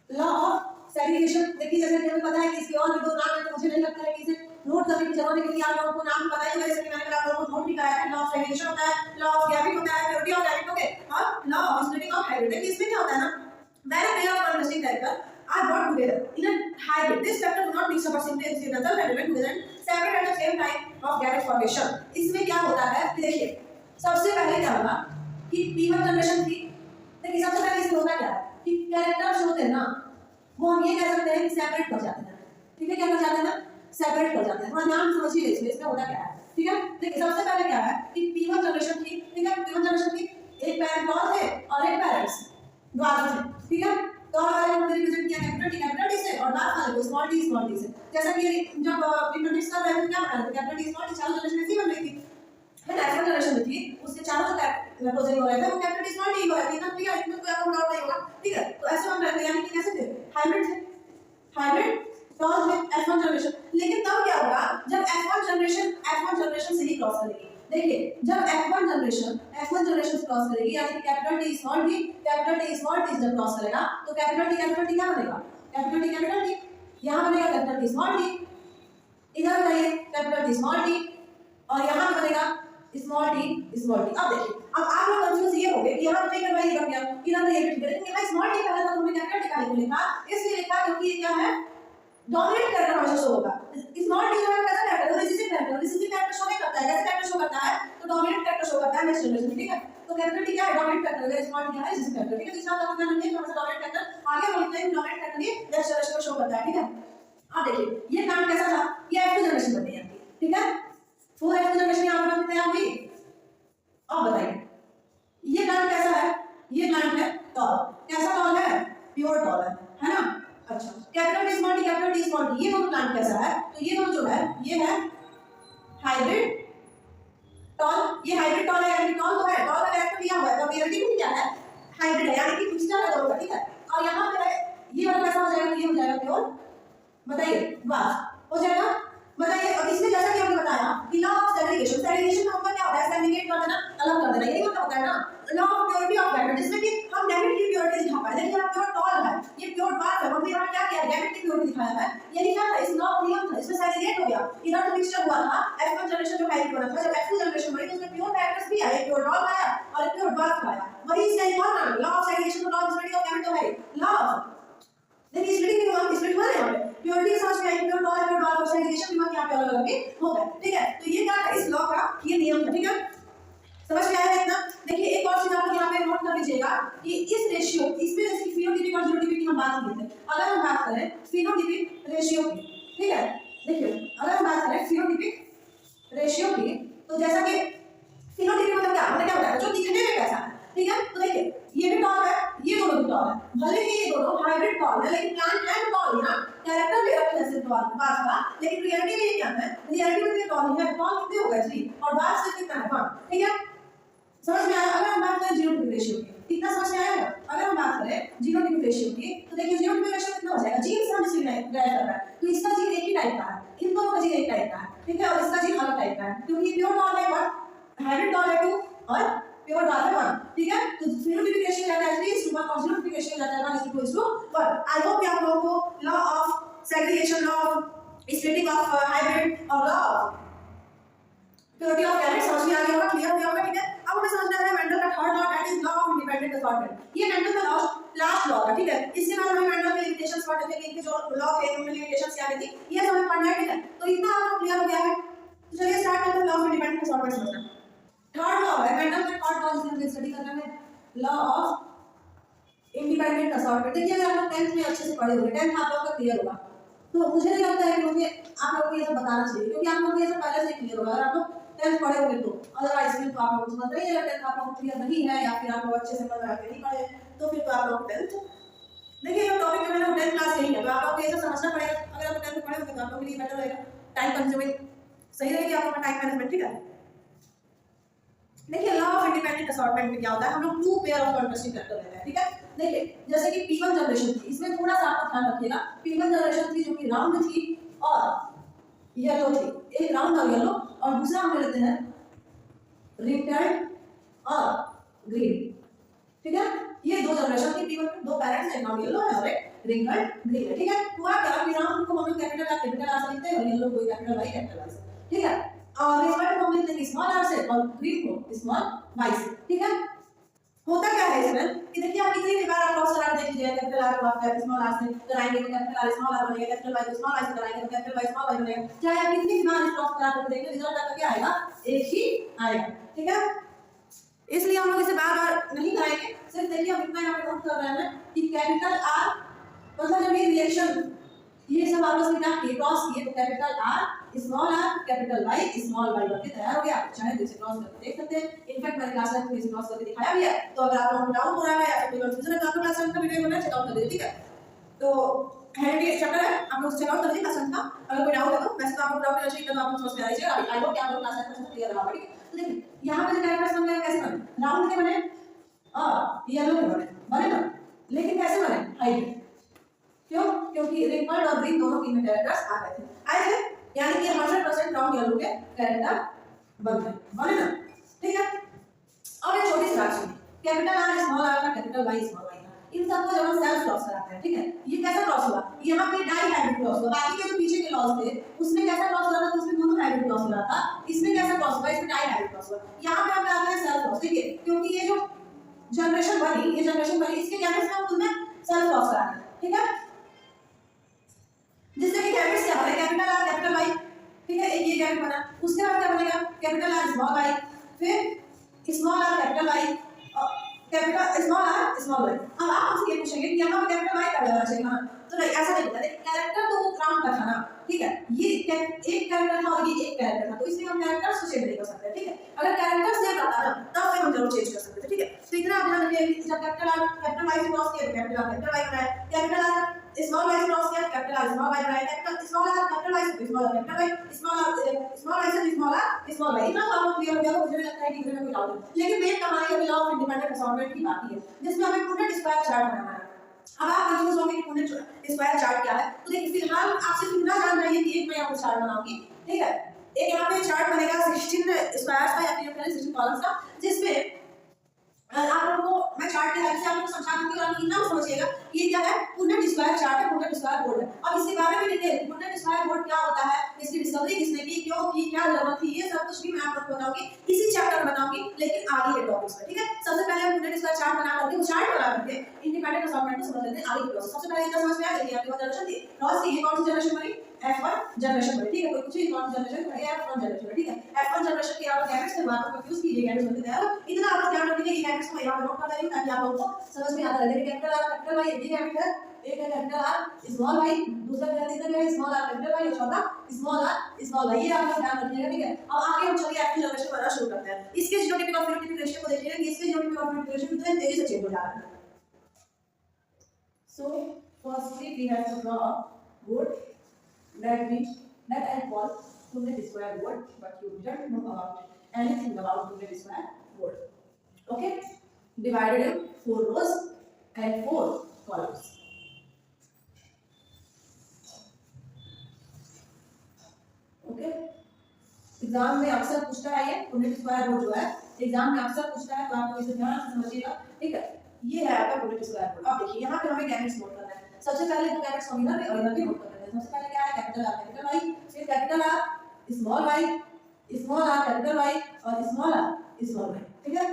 law of segregation. देखिए जैसे कि हमें पता है कि इसके और भी दो नाम है, तो मुझे नहीं लगता है कि इसे नोट करने की जरूरत है, क्योंकि आप लोगों को नाम पता ही है, जैसे कि मैंने आप लोगों को नोट भी कराया है। लॉ ऑफ सेग्रीगेशन होता है, लॉ ऑफ गैबिट होता है, प्योरिटी ऑफ गैबिट, ओके, और law of splitting of hybrid. देखिए इसमें क्या होता है ना, when a pair of contrasting character are brought together in a hybrid, this factor do not mix up or simply incidental element together and separate at the same time of garbage formation। इसमें क्या होता है कि देखिए सबसे पहले क्या होगा कि P1 जनरेशन थी। देखिए सबसे पहले इसमें होता क्या है कि कैरेक्टर्स होते हैं ना, वो हम ये कह सकते हैं कि सेपरेट कर जाते हैं, ठीक है। क्या कर जाते हैं ना, सेपरेट कर जाते हैं। थोड़ा नाम समझिए इसमें होता क्या है, ठीक है। देखिए सबसे पहले क्या है कि P1 जनरेशन थी, ठीक है। P1 जनरेशन थी, एक पेरेंट कौन थे और एक पेरेंट्स द्वारा थे, ठीक है। तो और वाले को रिप्रेजेंट किया कैपिटल टी से और बात वाले को स्मॉल टी से। जैसा कि जब इंट्रोड्यूस कर रहे थे क्या बना थे, कैपिटल टी स्मॉल टी चारों जनरेशन ऐसी बन रही थी, है ना। ऐसा जनरेशन में थी उसके चारों जो प्रोजेक्ट हो रहे थे वो कैपिटल टी स्मॉल टी हो रहे थे ना, क्लियर, इसमें कोई आपको डाउट नहीं होगा, ठीक है। तो ऐसे हम रहते हैं, यानी कि कैसे थे, हाइब्रिड थे, हाइब्रिड टॉल थे F1 जनरेशन। लेकिन तब क्या होगा जब F1 जनरेशन से ही क्रॉस करेगी। देखिए जब F1 जनरेशन से क्रॉस करेगी, यानी कैपिटल टी स्मॉल टी जब क्रॉस करेगा तो कैपिटल टी क्या बनेगा, कैपिटल टी यहाँ बनेगा कैपिटल टी स्मॉल टी, इधर बनाइए कैपिटल टी स्मॉल टी और यहाँ पे बनेगा स्मॉल टी। अब देखिए अब आप लोग कंफ्यूज ये हो गए कि यहाँ पे भाई ये बन गया, इधर तो ये भी ठीक है, लेकिन यहाँ स्मॉल टी पहले तो हमने कैपिटल टी का नहीं लिखा, इसलिए लिखा क्योंकि ये क्या है, डोमिनेट कैरेक्टर हमेशा शो होगा। स्मॉल टी जो है कैसा कैरेक्टर, रिसेसिव कैरेक्टर शो नहीं करता है, कैसे कैरेक्टर शो करता है, तो डोमिनेट कैरेक्टर शो करता है नेक्स्ट जनरेशन, ठीक है। तो कैपिटल टी क्या है, डोमिनेट कैरेक्टर है, स्मॉल टी क्या है, रिसेसिव कैरेक्टर, ठीक है। तो इसका मतलब क्या है, हमेशा डोमिनेट कैरेक्टर आगे बढ़ते हैं, डोमिनेट कैरेक्टर ये नेक्स्ट जनरेशन में शो करता है, ठीक है। अब देखिए ये प्लांट कैसा था, ये F2 जनरेशन बन गई, ठीक है। 4 F2 जनरेशन यहां पर कितने आ गई, अब बताइए ये प्लांट कैसा है, ये प्लांट है टॉल, कैसा टॉल है, प्योर टॉल है ना। अच्छा कैपिटल टी स्मॉल टी ये दोनों प्लांट कैसा है, तो ये दोनों जो है ये है हाइब्रिड टॉल, ये हाइब्रिड टॉल है, यानी टॉल तो है, टॉल का कैरेक्टर दिया हुआ है, तो रियलिटी में क्या है, हाइब्रिड है, यानी कि मिक्सचर है दोनों का, ठीक है। और यहाँ पे ये वाला कैसा हो जाएगा, ये हो जाएगा प्योर, बताइए बस हो जाएगा, बताइए। और इसमें जैसा कि हमने बताया कि लॉ ऑफ सेग्रीगेशन का मतलब क्या होता है, सेग्रीगेट कर देना, अलग कर देना, यही मतलब होता है ना law of purity of gamete, जिसमें कि हम गैमेट की प्योरिटी दिखा पाए। देखिए यहाँ प्योर टॉल है, ये प्योर बात है, हमने यहाँ क्या किया, गैमेट की प्योरिटी दिखाया है, ये लिखा था इस लॉ ऑफ नियम था, इसमें सेग्रीगेट हो गया, इधर तो मिक्सचर हुआ था, F1 जनरेशन जो हाइब्रिड बना था, जब F2 जनरेशन बनी तो उसमें प्योर कैरेक्टर्स भी आए, प्योर टॉल आया और प्योर बात आया, वही इसका एक और नाम law of segregation, law of splitting of gamete तो है लॉ ऑफ। देखिए स्प्लिटिंग की स्प्लिट हो रहा है, प्योरिटी समझ में आई, प्योर टॉल प्योर बात और सेग्रीगेशन भी यहाँ पे अलग अलग होगा, ठीक है। तो ये क्या है, इस लॉ का ये नियम है, ठीक है। समझ में आया इतना। देखिए एक और चीज आप यहाँ पे नोट कर लीजिएगा कि इस रेशियो, इसमें जैसे फिनोटाइपिक और जीनोटाइपिक की हम बात की थे, अगर हम बात करें फिनोटाइपिक रेशियो की, ठीक है। देखिए अगर हम बात करें फिनोटाइपिक रेशियो की, तो जैसा कि फिनोटाइपिक मतलब क्या होता है, जो दिखने में कैसा है, ठीक है। तो देखिए ये भी टॉल है, ये दोनों भी टॉल है, भले ही ये दोनों हाइब्रिड टॉल है, लेकिन प्लांट है टॉल है ना, कैरेक्टर ले रखे हैं सिर्फ बात का, लेकिन रियलिटी में क्या है, रियलिटी में टॉल है, टॉल कितने हो गए 3 और बात सिर्फ कितना है 1, ठीक है। समझ में आया। अगर हम बात करें जीनोटाइपिक रेशियो की, कितना समझ में आएगा। अगर हम बात करें जीनोटाइपिक रेशियो की, तो देखिए जीनोटाइपिक रेशियो कितना हो जाएगा, जीन से हम जिसमें ड्राइव कर रहा है, तो इसका जीन एक ही टाइप का है, इन दोनों का जीन एक टाइप का है, ठीक है, और इसका जीन अलग टाइप का है, क्योंकि प्योर टॉल है 1, हाइब्रिड टॉल है 2 और प्योर टॉल है 1, ठीक है। तो फिनोटाइपिक रेशियो जाता है 3:1 और जीनोटाइपिक रेशियो जाता है 1:1। आई होप कि आप लोगों को law of segregation, law of splitting of hybrid और law of purity of gamete समझ में आ गया होगा, क्लियर हो गया होगा, ठीक है। अब हमें समझना है मेंडल का third law, that is law of independent assortment. ये मेंडल का लास्ट लॉ है, ठीक है। इसके बाद हमें मेंडल के लिमिटेशंस पढ़ने थे, इनके जो लॉ थे उनमें लिमिटेशंस क्या थी, ये सब हमें पढ़ना है, ठीक है। तो इतना आपको क्लियर हो गया है, तो चलिए स्टार्ट करते हैं लॉ ऑफ इंडिपेंडेंट असॉर्टमेंट समझना। थर्ड लॉ है मेंडल का थर्ड लॉ, जिसे हम स्टडी कर रहे हैं, लॉ ऑफ इंडिपेंडेंट असॉर्टमेंट। देखिए अगर आप लोग 10th में अच्छे से पढ़े होंगे, 10th आप लोग का क्लियर होगा, तो मुझे नहीं लगता है कि मुझे आप लोगों को ये सब बताना चाहिए, क्योंकि आप लोगों को ये सब पहले से क्लियर होगा अगर आप लोग 10th पढ़े होंगे तो। अदरवाइज फिर तो आप लोग समझ रहे हैं 10th आप लोग क्लियर नहीं है, या फिर आप लोग अच्छे से पढ़ रहे नहीं पढ़े, तो फिर तो आप लोग 10th देखिए ये टॉपिक जो है ना 10th क्लास नहीं है, तो आप लोग को ये सब समझना पड़ेगा। अगर आप 10th में पढ़े होंगे तो आप लोगों के लिए बेटर रहेगा, टाइम कंज्यूमिंग सही रहेगी आपका टाइम मैनेजमेंट, ठीक है। देखिए लॉ ऑफ इंडिपेंडेंट असॉर्टमेंट में क्या होता है, हम लोग 2 पेयर ऑफ कॉन्ट्रास्टिंग फैक्टर लेते हैं, ठीक है। देखिए जैसे कि P1 जनरेशन थी, इसमें थोड़ा सा आप ध्यान रखिएगा, P1 जनरेशन थी जो कि राउंड थी और येलो थी, एक राउंड और येलो, और दूसरा हम लेते हैं रिंकल्ड और ग्रीन, ठीक है। ये दो जनरेशन की P1 में 2 पेरेंट्स हैं, राउंड येलो है और एक रिंकल्ड ग्रीन है, ठीक है। हुआ क्या कि राउंड को हम लोग कैपिटल आर से लिखते हैं और येलो को कैपिटल वाई कैपिटल वाई से, ठीक है। और रिंकल्ड को हम लिखते हैं स्मॉल आर से और ग्रीन को स्मॉल वाई से, ठीक है। होता क्या है इसमें कि देखिए आप कितनी भी बार आप क्रॉस करा देख लीजिए, कैपिटल आर को आप स्मॉल आर से कराएंगे तो कैपिटल आर स्मॉल आर बनेगा, कैपिटल वाई को स्मॉल वाई से कराएंगे तो कैपिटल वाई स्मॉल वाई बनेगा। चाहे आप कितनी भी बार क्रॉस करा कर देखें, रिजल्ट आपका क्या आएगा, एक ही आएगा, ठीक है। इसलिए हम लोग इसे बार-बार नहीं कराएंगे, सिर्फ देखिए हम इतना यहाँ पे नोट कर रहे हैं कि कैपिटल आर मतलब जब ये रिएक्शन ये सब आपस में क्या क्रॉस किए तो capital R small R capital Y small Y बनके तैयार हो गया। चाहे तो इसे क्रॉस करके देख सकते हैं, इनफैक्ट मैंने क्लास में इसे क्रॉस करके दिखाया भी है, तो अगर आप लोगों को डाउट हो रहा है या फिर कोई कंफ्यूजन है तो आपको क्लास का वीडियो बनाना चेक आउट कर लीजिए, ठीक है। तो हेरिटेज चैप्टर है, आप लोग चेक आउट कर लीजिए क्लास का, अगर कोई डाउट है तो वैसे तो आपको डाउट नहीं चाहिए तो आप समझ में आ जाएगा। आई होप कि आप लोग क्लास में क्लियर रहा, ठीक है। तो देखिए यहां पे जो कैरेक्टर्स बन गए कैसे बने, राउंड के बने और येलो के बने ना, लेकिन कैसे बने हाइब्रिड, क्यों, क्योंकि रिंकल्ड और ग्रीन दोनों की कैरेक्टर्स आ गए थे, यानी कि 100% राउंड येलो के कैरेक्टर बन गए, बने ना, ठीक है। और एक छोटी सी बात सुनिए, कैपिटल आर स्मॉल आर का कैपिटल वाई स्मॉल वाई का, इन सबको जब हम सेल्फ क्रॉस कराते हैं, ठीक है, ये कैसा क्रॉस हुआ, यहाँ पे डाई हाइब्रिड क्रॉस हुआ, बाकी के जो पीछे के लॉस थे उसमें कैसा क्रॉस हुआ था, तो उसमें मोनो हाइब्रिड क्रॉस हुआ था, इसमें कैसा क्रॉस हुआ, इसमें डाई हाइब्रिड क्रॉस हुआ। यहाँ पे हम कराते हैं सेल्फ क्रॉस, देखिए क्योंकि ये जो जनरेशन बनी, ये जनरेशन बनी, इसके गैमेट्स में हम खुद में सेल्फ क्रॉस कराते हैं, ठीक है, जिससे कि गैमेट्स क्या बने, कैपिटल आर कैपिटल वाई, ठीक है, एक ये गैमेट बना, उसके बाद क्या बनेगा, कैपिटल आर स्मॉल वाई, फिर small R capital Y, capital small R small Y. अब आप मुझसे ये पूछेंगे कि यहाँ पे कैपिटल वाई का होना चाहिए, हाँ तो नहीं ऐसा नहीं होता, देखिए कैरेक्टर तो वो राउंड का था ना, ठीक है, ये एक कैरेक्टर था और ये एक कैरेक्टर था, तो इसलिए हम कैरेक्टर्स को चेंज नहीं कर सकते, ठीक है। अगर कैरेक्टर सेम रहता ना तब फिर हम जरूर चेंज कर सकते थे, ठीक है। तो इतना आप ध्यान रखिए कि जब कैपिटल आर कैपिटल वाई से क्रॉस किया तो कैपिटल आर कैपिटल वाई बनाया, कैपिटल आर स्मॉल वाई से क्रॉस किया कैपिटल आर स्मॉल वाई बनाया, capital small R capital Y से small R capital Y, small Y से स्मॉल आर स्मॉल वाई। इतना आपको क्लियर हो गया तो मुझे लगता है कि इसमें कोई डाउट नहीं। लेकिन मेन कहानी अभी लॉ ऑफ इंडिपेंडेंट असॉर्टमेंट की बाकी है, जिसमें हमें पूर्ण स्क्वायर चार्ट बनाना है। अब आप कंफ्यूज होंगे कि पूर्ण स्क्वायर चार्ट क्या है, तो देखिए फिलहाल आप सिर्फ इतना जान रहिए कि एक मैं यहाँ पर चार्ट बनाऊंगी, ठीक है। एक यहाँ पे चार्ट बनेगा 16 स्क्वायर्स का या फिर 16 कॉलम्स का, जिसमें आप लोगों को मैं चार्ट के हेल्प से आप लोगों को समझा दूंगी और आप इतना समझिएगा ये क्या है, पूर्ण स्क्वायर चार्ट है, पूर्ण स्क्वायर बोर्ड है। अब इसके बारे में डिटेल पूर्ण स्क्वायर बोर्ड क्या होता है, इसकी डिस्कवरी किसने की, क्यों की, क्या जरूरत थी, ये सब कुछ भी मैं आपको बताऊंगी इसी चैप्टर में बताऊंगी, लेकिन आगे के टॉपिक्स में, ठीक है। सबसे पहले हम पूर्ण स्क्वायर चार्ट बना करके चार्ट बना करके इंडिपेंडेंट असॉर्टमेंट को समझ लेते हैं आगे के प्रोसेस। सबसे पहले इतना समझ में आ गया कि आपकी जनरेशन थी लॉस की, ये कौन सी जनरेशन बनी, F1 जनरेशन बनी, ठीक है। कोई कुछ ही कौन सी जनरेशन बनी, F1 जनरेशन, ठीक है। F1 जनरेशन के आप गैमेट्स से बात को कंफ्यूज कीजिए, गैमेट्स बनते हैं, इतना आप ध्यान रखिए कि गैमेट्स को यहां पे नोट कर लेंगे ताकि आप लोगों को समझ में आता रहे। कैपिटल आर कैपिटल वाई ये गैमेट है, एक है कैपिटल आर स्मॉल वाई, दूसरा क्या तीसरा है स्मॉल आर कैपिटल वाई और चौथा स्मॉल आर स्मॉल वाई, ये आप ध्यान रखिएगा, ठीक है। अब आगे हम चलिए F2 जनरेशन वाला शुरू करते हैं। इसके ज्योमेट्रिक और फिजिकल रेशियो को देखिएगा कि इसके ज्योमेट्रिक और फिजिकल रेशियो कितने तेजी से चेंज हो जा रहा है। So firstly we have to draw a board that I call Punnett square board, but you don't know about anything about Punnett square board. Okay, divided in 4 rows and 4 columns. Okay, exam में अक्सर पूछता है ये पुन्नेट square board जो है, exam में अक्सर पूछता है, तो आप इसे ध्यान से समझिएगा, ठीक है। ये है आपका पुन्नेट स्क्वायर बोर्ड। अब देखिए यहाँ पे हमें गैमेट्स नोट करना है। सबसे पहले दो गैमेट्स हम इधर और इधर भी नोट कर लेते हैं। सबसे पहले क्या है, कैपिटल आर कैपिटल वाई, फिर capital R small capital Y और स्मॉल आर स्मॉल वाई, ठीक है।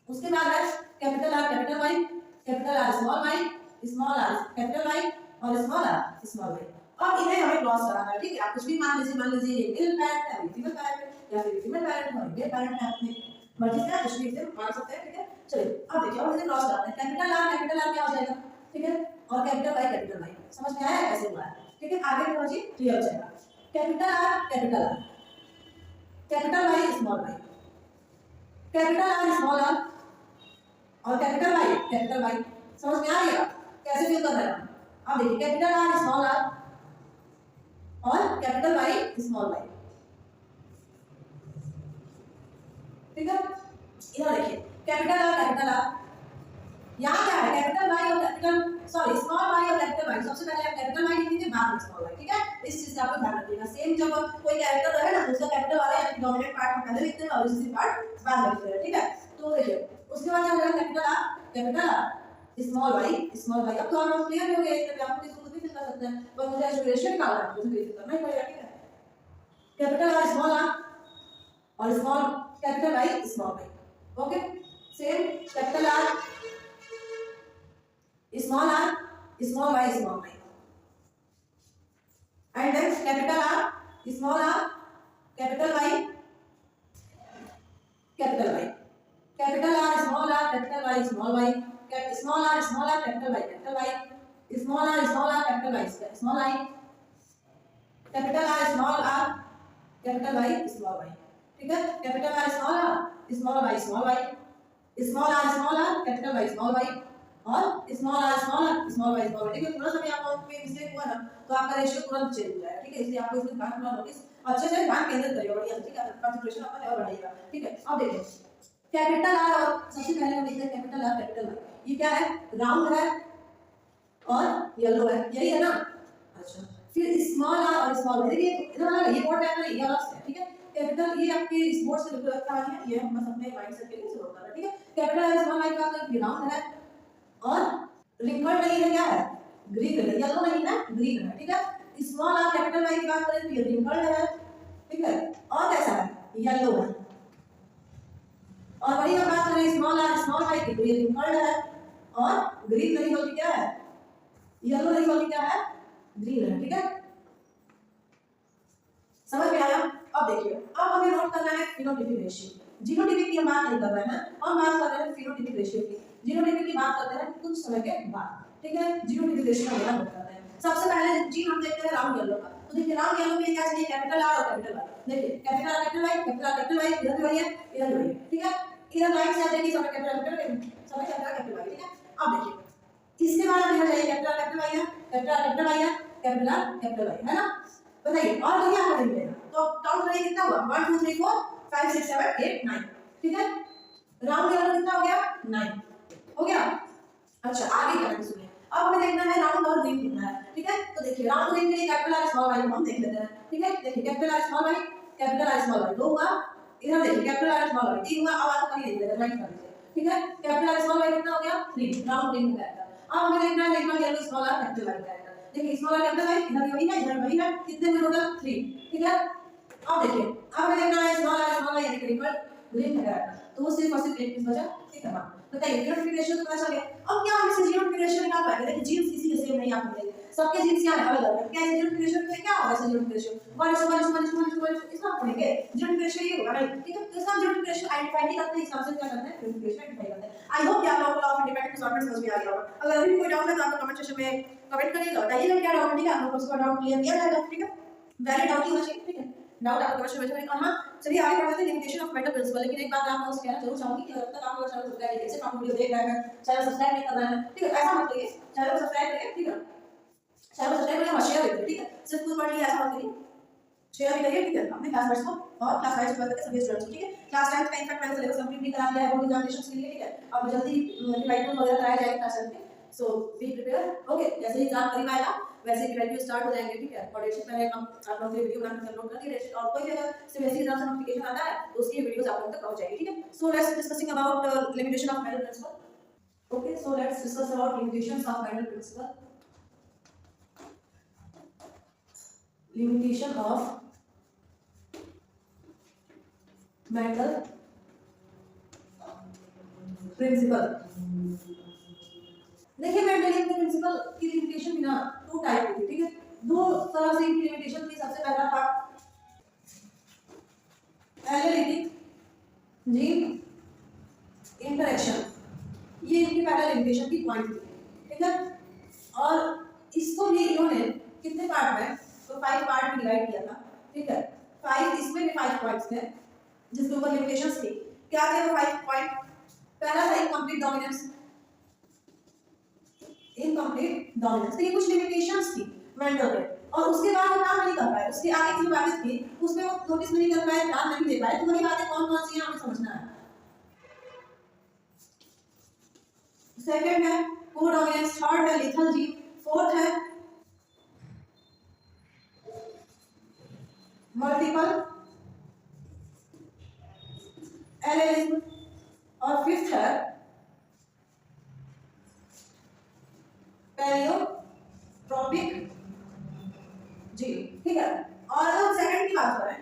उसके बाद है capital R capital Y, capital R small Y, small R capital Y और स्मॉल आर स्मॉल वाई। अब इन्हें हमें क्रॉस कराना है, ठीक है। आप कुछ भी मान लीजिए ये मेल पैरेंट है, फीमेल पैरेंट है, या फिर फीमेल पैरेंट है और मेल पैरेंट है, अपनी मर्जी से कुछ भी इसे मान सकते हैं, ठीक है। चलिए अब देखिए हम इसे क्रॉस कराते हैं। कैपिटल आर क्या हो जाएगा, ठीक है, और कैपिटल वाई, समझ में आया कैसे हुआ है, ठीक है। आगे समझिए क्लियर हो जाएगा। Capital R capital Y small Y, capital R small R और कैपिटल वाई, समझ में आ गया। कैसे फिल करना है? अब देखिए कैपिटल आर स्मॉल आर और कैपिटल वाई स्मॉल वाई, ठीक है। इधर देखिए कैपिटल आर यहाँ क्या है, कैपिटल वाई और कैपिटल सॉरी स्मॉल वाई और कैपिटल वाई। सबसे पहले आप कैपिटल वाई लिखेंगे बाद में स्मॉल वाई, ठीक है। इस चीज का आपको ध्यान रखिएगा। सेम जब कोई कैरेक्टर रहे ना तो उसका कैपिटल वाला यानी डोमिनेंट पार्ट हम पहले लिखते हैं और दूसरी पार्ट बाद में लिखते हैं, ठीक है। तो देखिए उसके बाद क्या हो जाएगा, कैपिटल आर स्मॉल वाई। अब तो आप क्लियर हो गए, तब आप इसको खुद भी फिल कर सकते हैं, पर मुझे एक्सप्रेशन निकालना है, मुझे फिल करना ही पड़ेगा, ठीक है। कैपिटल आर स्मॉल आर और small capital Y small Y, okay. Same capital R small r small y and then capital R small r capital Y capital Y, capital R small r capital Y small y, small r capital Y small r capital Y small I, capital R small r capital Y small y, ठीक है। capital R small y small y, small r capital Y small y और small R small Y small, ठीक है। थोड़ा सा भी आपको में मिस्टेक हुआ ना तो आपका रेशियो तुरंत चेंज हो जाएगा, ठीक है। इसलिए आपको इसमें ध्यान रखना, नोटिस अच्छे से ध्यान केंद्रित करिए, बढ़िया, ठीक है। कंसंट्रेशन आपका लेवल बढ़ाइएगा, ठीक है। अब देखिए कैपिटल आर और सबसे पहले हम लिखते हैं कैपिटल आर कैपिटल वाई। ये क्या है, राउंड है और येलो है, यही है ना। अच्छा फिर स्मॉल आर और स्मॉल वाई, देखिए इधर वाला ये बोर्ड है ना, ये अलग से, ठीक है। कैपिटल ये आपके इस बोर्ड से बिल्कुल रखा है, ये हम बस अपने माइंडसेट के लिए जरूर कर रहे हैं, ठीक है। कैपिटल आर स्मॉल वाई का मतलब राउंड है और रिंकल्ड नहीं है, क्या है, ग्रीन है, येलो नहीं है, ग्रीन है, ठीक है। स्मॉल आर कैपिटल वाई की बात करें तो ये रिंकल्ड है, ठीक है, और कैसा है, येलो है। और वही हम बात करें स्मॉल वाई की तो ये रिंकल्ड है और ग्रीन नहीं बल्कि क्या है, येलो नहीं बल्कि क्या है, ग्रीन है, ठीक है। समझ में आया? अब देखिए अब हमें नोट करना है फिनोटाइपिक रेशियो। जीनोटाइपिक की हम बात नहीं कर रहे हैं, हम बात कर रहे हैं फिनोटाइपिक रेशियो की। जीनोटाइपिक की बात करते हैं कुछ समय के बाद, ठीक है। जीनोटाइपिक रेशियो का नोट करते हैं। सबसे पहले जीन हम देखते हैं राउंड येलो का, तो देखिए राउंड येलो में क्या चाहिए, कैपिटल आर और कैपिटल वाई। देखिए capital R capital Y, capital R capital Y, इधर भी वही है इधर भी वही है, ठीक है। इधर लाइन से देखिए सब कैपिटल कैपिटल वाई, ठीक है। अब देखिए इसके बाद हमें चाहिए कैपिटल आर कैपिटल वाई है, कैपिटल आर कैपिटल वाई है, कैपिटल आर कैपिटल वाई है ना। बताइए और तो क्या करेंगे, तो काउंट करेंगे कितना हुआ, 1 2 3 4 5 6 7 8 9, ठीक है। राउंड येलो कितना हो गया, 9 हो गया। अच्छा आगे क्या सुनिए, अब हमें देखना है राउंड और ग्रीन कितना है, ठीक है। तो देखिए राउंड ग्रीन के लिए कैपिटल आर स्मॉल वाई हम देख लेते हैं, ठीक है। देखिए capital R small Y, capital R small Y 2 हुआ, इधर देखिए कैपिटल आर स्मॉल वाई 3 हुआ। अब आपको कहीं देख लेते हैं, राइट कर लीजिए, ठीक है। कैपिटल आर स्मॉल वाई कितना हो गया, 3, राउंड ग्रीन का है। अब हमें देखना है wrinkle yellow small R capital Y का है। देखिए स्मॉल आर कैपिटल वाई इधर वही है इधर वही है, कितने में टोटल 3, ठीक है। अब देखिए अब हमें देखना है स्मॉल आर यानी कि रिंकल ग्रीन का है, तो वो सिर्फ और सिर्फ एक पीस बचा, ठीक है। बताइए जीनोटाइपिक रेशियो तो पता चल गया। अब क्या हम इसे जीनोटाइपिक रेशियो निकाल पाएंगे, देखिए जीन्स किसी के सेम नहीं आपको मिलेंगे, सबके जीन्स क्या है अलग अलग है। क्या जीनोटाइपिक रेशियो में क्या होगा, जीनोटाइपिक रेशियो 1:1:1:1:1 इसका पढ़ेंगे जीनोटाइपिक रेशियो ये होगा नहीं, ठीक है। तो इसका जीनोटाइपिक रेशियो आइडेंटिफाई नहीं करते, इस हिसाब से क्या करते हैं, जीनोटाइपिक रेशियो आइडेंटिफाई करते हैं। आई होप कि आप लोगों को लॉ ऑफ इंडिपेंडेंट असॉर्टमेंट समझ में आ गया होगा। अगर अभी कोई डाउट है तो आप कमेंट सेक्शन में कमेंट करिएगा, बताइएगा क्या डाउट है, ठीक है। आप लोगों को उसका डाउट क्लियर किया जाएगा, ठीक है। वैलिड डाउट ही होना चाहिए, ठीक है। डाउट आपको कमेंट सेक्शन में कहा। चलिए आगे बढ़ते हैं लिमिटेशन ऑफ मेटल प्रिंसिपल। लेकिन एक बात मैं आपको कहना जरूर चाहूंगी कि जब तक आप लोग चैनल सब्सक्राइब नहीं किए, आप वीडियो देख रहे हैं चैनल सब्सक्राइब नहीं कर रहे हैं, ठीक है, ऐसा मत करिए। चैनल सब्सक्राइब करिए, ठीक है। चैनल सब्सक्राइब करिए और शेयर करिए, ठीक है। सिर्फ खुद पढ़ लिया ऐसा मत करिए, शेयर भी करिए, ठीक है, अपने क्लासमेट्स को और क्लासमेट्स को बताइए सभी स्टूडेंट्स को, ठीक है। क्लास 10 का इनफैक्ट मैंने सिलेबस कंप्लीट भी करा दिया है बोर्ड एग्जामिनेशंस के लिए, ठीक है। अब जल्दी रिवाइज वगैरह कराया जाएगा क्लास 10 में, सो बी प्रिपेयर, ओके। जैसे ही एग्जाम करीब आएगा वैसे ही रिवाइज स्टार्ट हो जाएंगे, ठीक है। और डेटशीट मैंने आप लोगों के वीडियो बनाने के अपलोड कर दी डेटशीट, और कोई भी अगर सीबीएसई एग्जाम से नोटिफिकेशन आता है तो उसकी वीडियोस आप लोगों तक पहुंच जाएगी, ठीक है। So let's discussing about limitation of metal principle, okay. So let's discuss about limitations of metal principle. Limitation of metal principle. देखिए मेंडलियन प्रिंसिपल की लिमिटेशन भी ना 2 टाइप की थी, ठीक है। 2 तरह से इनकी लिमिटेशन थी। सबसे पहला था एनालिटिक जीन इंटरेक्शन, ये इनकी पहला लिमिटेशन की पॉइंट थी, ठीक है। और इसको भी इन्होंने कितने पार्ट में, तो 5 पार्ट में डिवाइड किया था, ठीक है। 5 इसमें भी 5 पॉइंट्स थे जिसके ऊपर लिमिटेशंस थी। क्या थे वो 5 पॉइंट, पहला था इनकम्प्लीट डोमिनेंस, इनकम्प्लीट डोमिनेंस। तो ये कुछ लिमिटेशंस थी मेंडल के, और उसके बाद वो काम नहीं कर पाए, उसके आगे की जो बातें थी उसमें वो नोटिस नहीं कर पाए, ध्यान नहीं दे पाए। तो वही बातें कौन कौन सी हैं हमें समझना है। सेकंड है कोडोमिनेंस, थर्ड है लेथर्जी, फोर्थ है मल्टीपल एलेलिज्म, और फिफ्थ है पेलियोट्रोपिक जीन। ठीक है, और अगर हम सेकंड की बात करें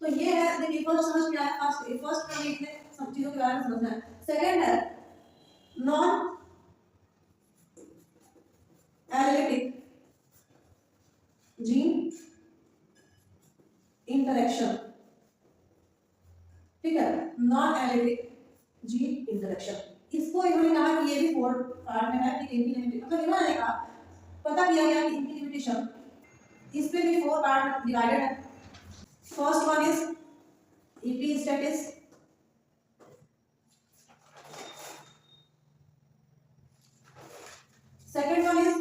तो ये है, देखिए फर्स्ट समझ में आया, फर्स्ट में इतने सब चीजों के बारे में समझना है। सेकंड है नॉन एनालिटिक जीन इंटरेक्शन। ठीक है, नॉन एनालिटिक जीन इंटरेक्शन, इसको इन्होंने कहा कि ये भी 4 पार्ट में है। ठीक है, इनकी लिमिटेशन मतलब इन्होंने कहा, पता किया गया कि इनकी लिमिटेशन इस पे भी 4 पार्ट में डिवाइडेड है। First one is epistatis, second one is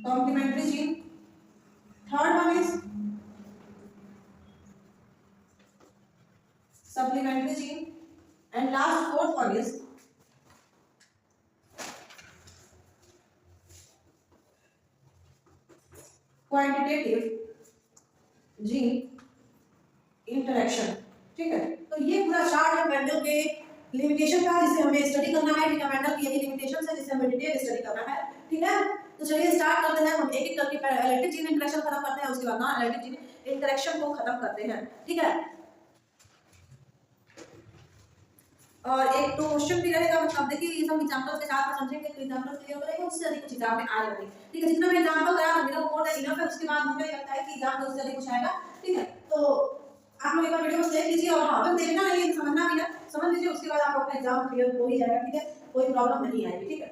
complementary gene, third one is supplementary gene, and last fourth one is quantitative gene interaction. ठीक है, तो ये पूरा चार्ट है मेंडल के लिमिटेशन का, जिसे हमें स्टडी करना है। ठीक है, मेंडल की यही लिमिटेशंस है जिसे हमें डिटेल स्टडी करना है। ठीक है, तो चलिए स्टार्ट करते हैं। हम एक एक करके पहले एनालिटिक जीन इंटरेक्शन खत्म करते हैं, उसके बाद नॉन एनालिटिक जीन इंटरेक्शन को खत्म करते हैं। ठीक है, और एक तो क्वेश्चन भी रहेगा, मतलब देखिए ये सब एग्जांपल्स के साथ में समझेंगे तो एग्जांपल्स क्लियर हो जाएंगे, उससे अधिक कुछ एग्जाम में आएगा नहीं। ठीक है, जितना मैं एग्जांपल कराया मेरा मोर देन इनफ है, उसके बाद मुझे लगता है कि एग्जाम में उससे अधिक कुछ आएगा। ठीक है, तो आप लोग एक बार वीडियो को देख लीजिए, और हाँ बस देखना नहीं है, समझना भी है, समझ लीजिए, उसके बाद आप अपना एग्जाम क्लियर हो ही जाएगा। ठीक है, कोई प्रॉब्लम नहीं आएगी। ठीक है,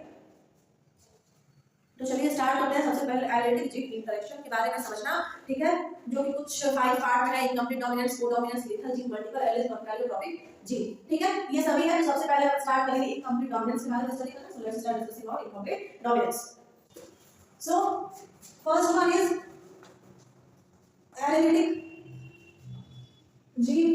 तो चलिए स्टार्ट करते हैं। सबसे पहले एनालिटिक जीन इंटरेक्शन के बारे में समझना। ठीक है, जो कि कुछ 5 पार्ट में है, incomplete dominance, codominance, lethal gene, multiple alleles, pleiotropic gene. ठीक है, ये सभी है। तो सबसे पहले हम स्टार्ट करेंगे इनकम्प्लीट डोमिनेंस के बारे में स्टडी करना। सो let's start discussing about incomplete dominance. So first one is analytic gene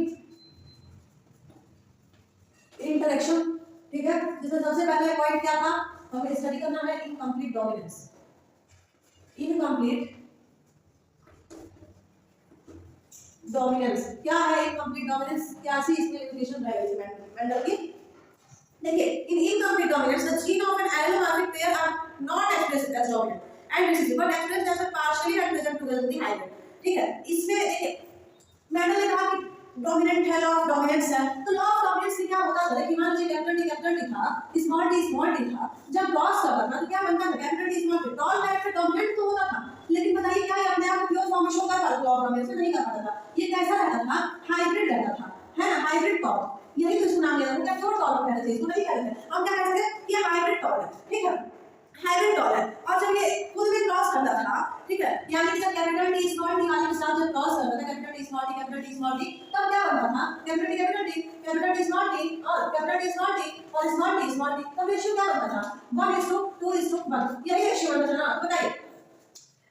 interaction. ठीक है, जिसमें सबसे पहले पॉइंट क्या था, हमें स्टडी करना है इनकम्प्लीट डोमिनेंस। इनकम्प्लीट डोमिनेंस क्या है? इनकम्प्लीट डोमिनेंस क्या सी इसमें लिमिटेशन रहेगी मेंडल की। देखिए, in incomplete dominance the gene of an allelomorphic pair are not expressed as dominant and recessive but expressed as a partially and present together in the hybrid। ठीक है, इसमें देखिए Mendel ने कहा कि डोमिनेंट है, लॉ ऑफ डोमिनेंस है। तो लॉ ऑफ डोमिनेंस से क्या होता है कि मान लीजिए कैपिटल टी था, स्मॉल टी था, जब क्रॉस करता था तो क्या बनता था, capital T small T, tall character dominant तो होता था, लेकिन बताइए क्या ये अपने आप को प्योर फॉर्म में शो कर पाता? लॉ ऑफ डोमिनेंस में नहीं कर पाता था। ये कैसा रहता था? हाइब्रिड रहता था, है ना, हाइब्रिड टॉल। यही तो इसको नाम दिया था, प्योर टॉल कहते थे इसको, नहीं कहते थे। हम क्या कहते थे? ये हाइब्रिड टॉल है। ठीक है, हाइब्रिड टॉल है। और जब ये खुद में क्रॉस करता था, ठीक है, यानी कि जब कैपिटल टी स्मॉल टी वाले के साथ जब क्रॉस करता था, कैपिटल टी स्मॉल टी, तब क्या बनता था? कैपिटल टी स्मॉल टी और कैपिटल टी स्मॉल टी, तब रेशियो क्या बनता था? 1:2:1। यही रेशियो बनता था ना, बताइए।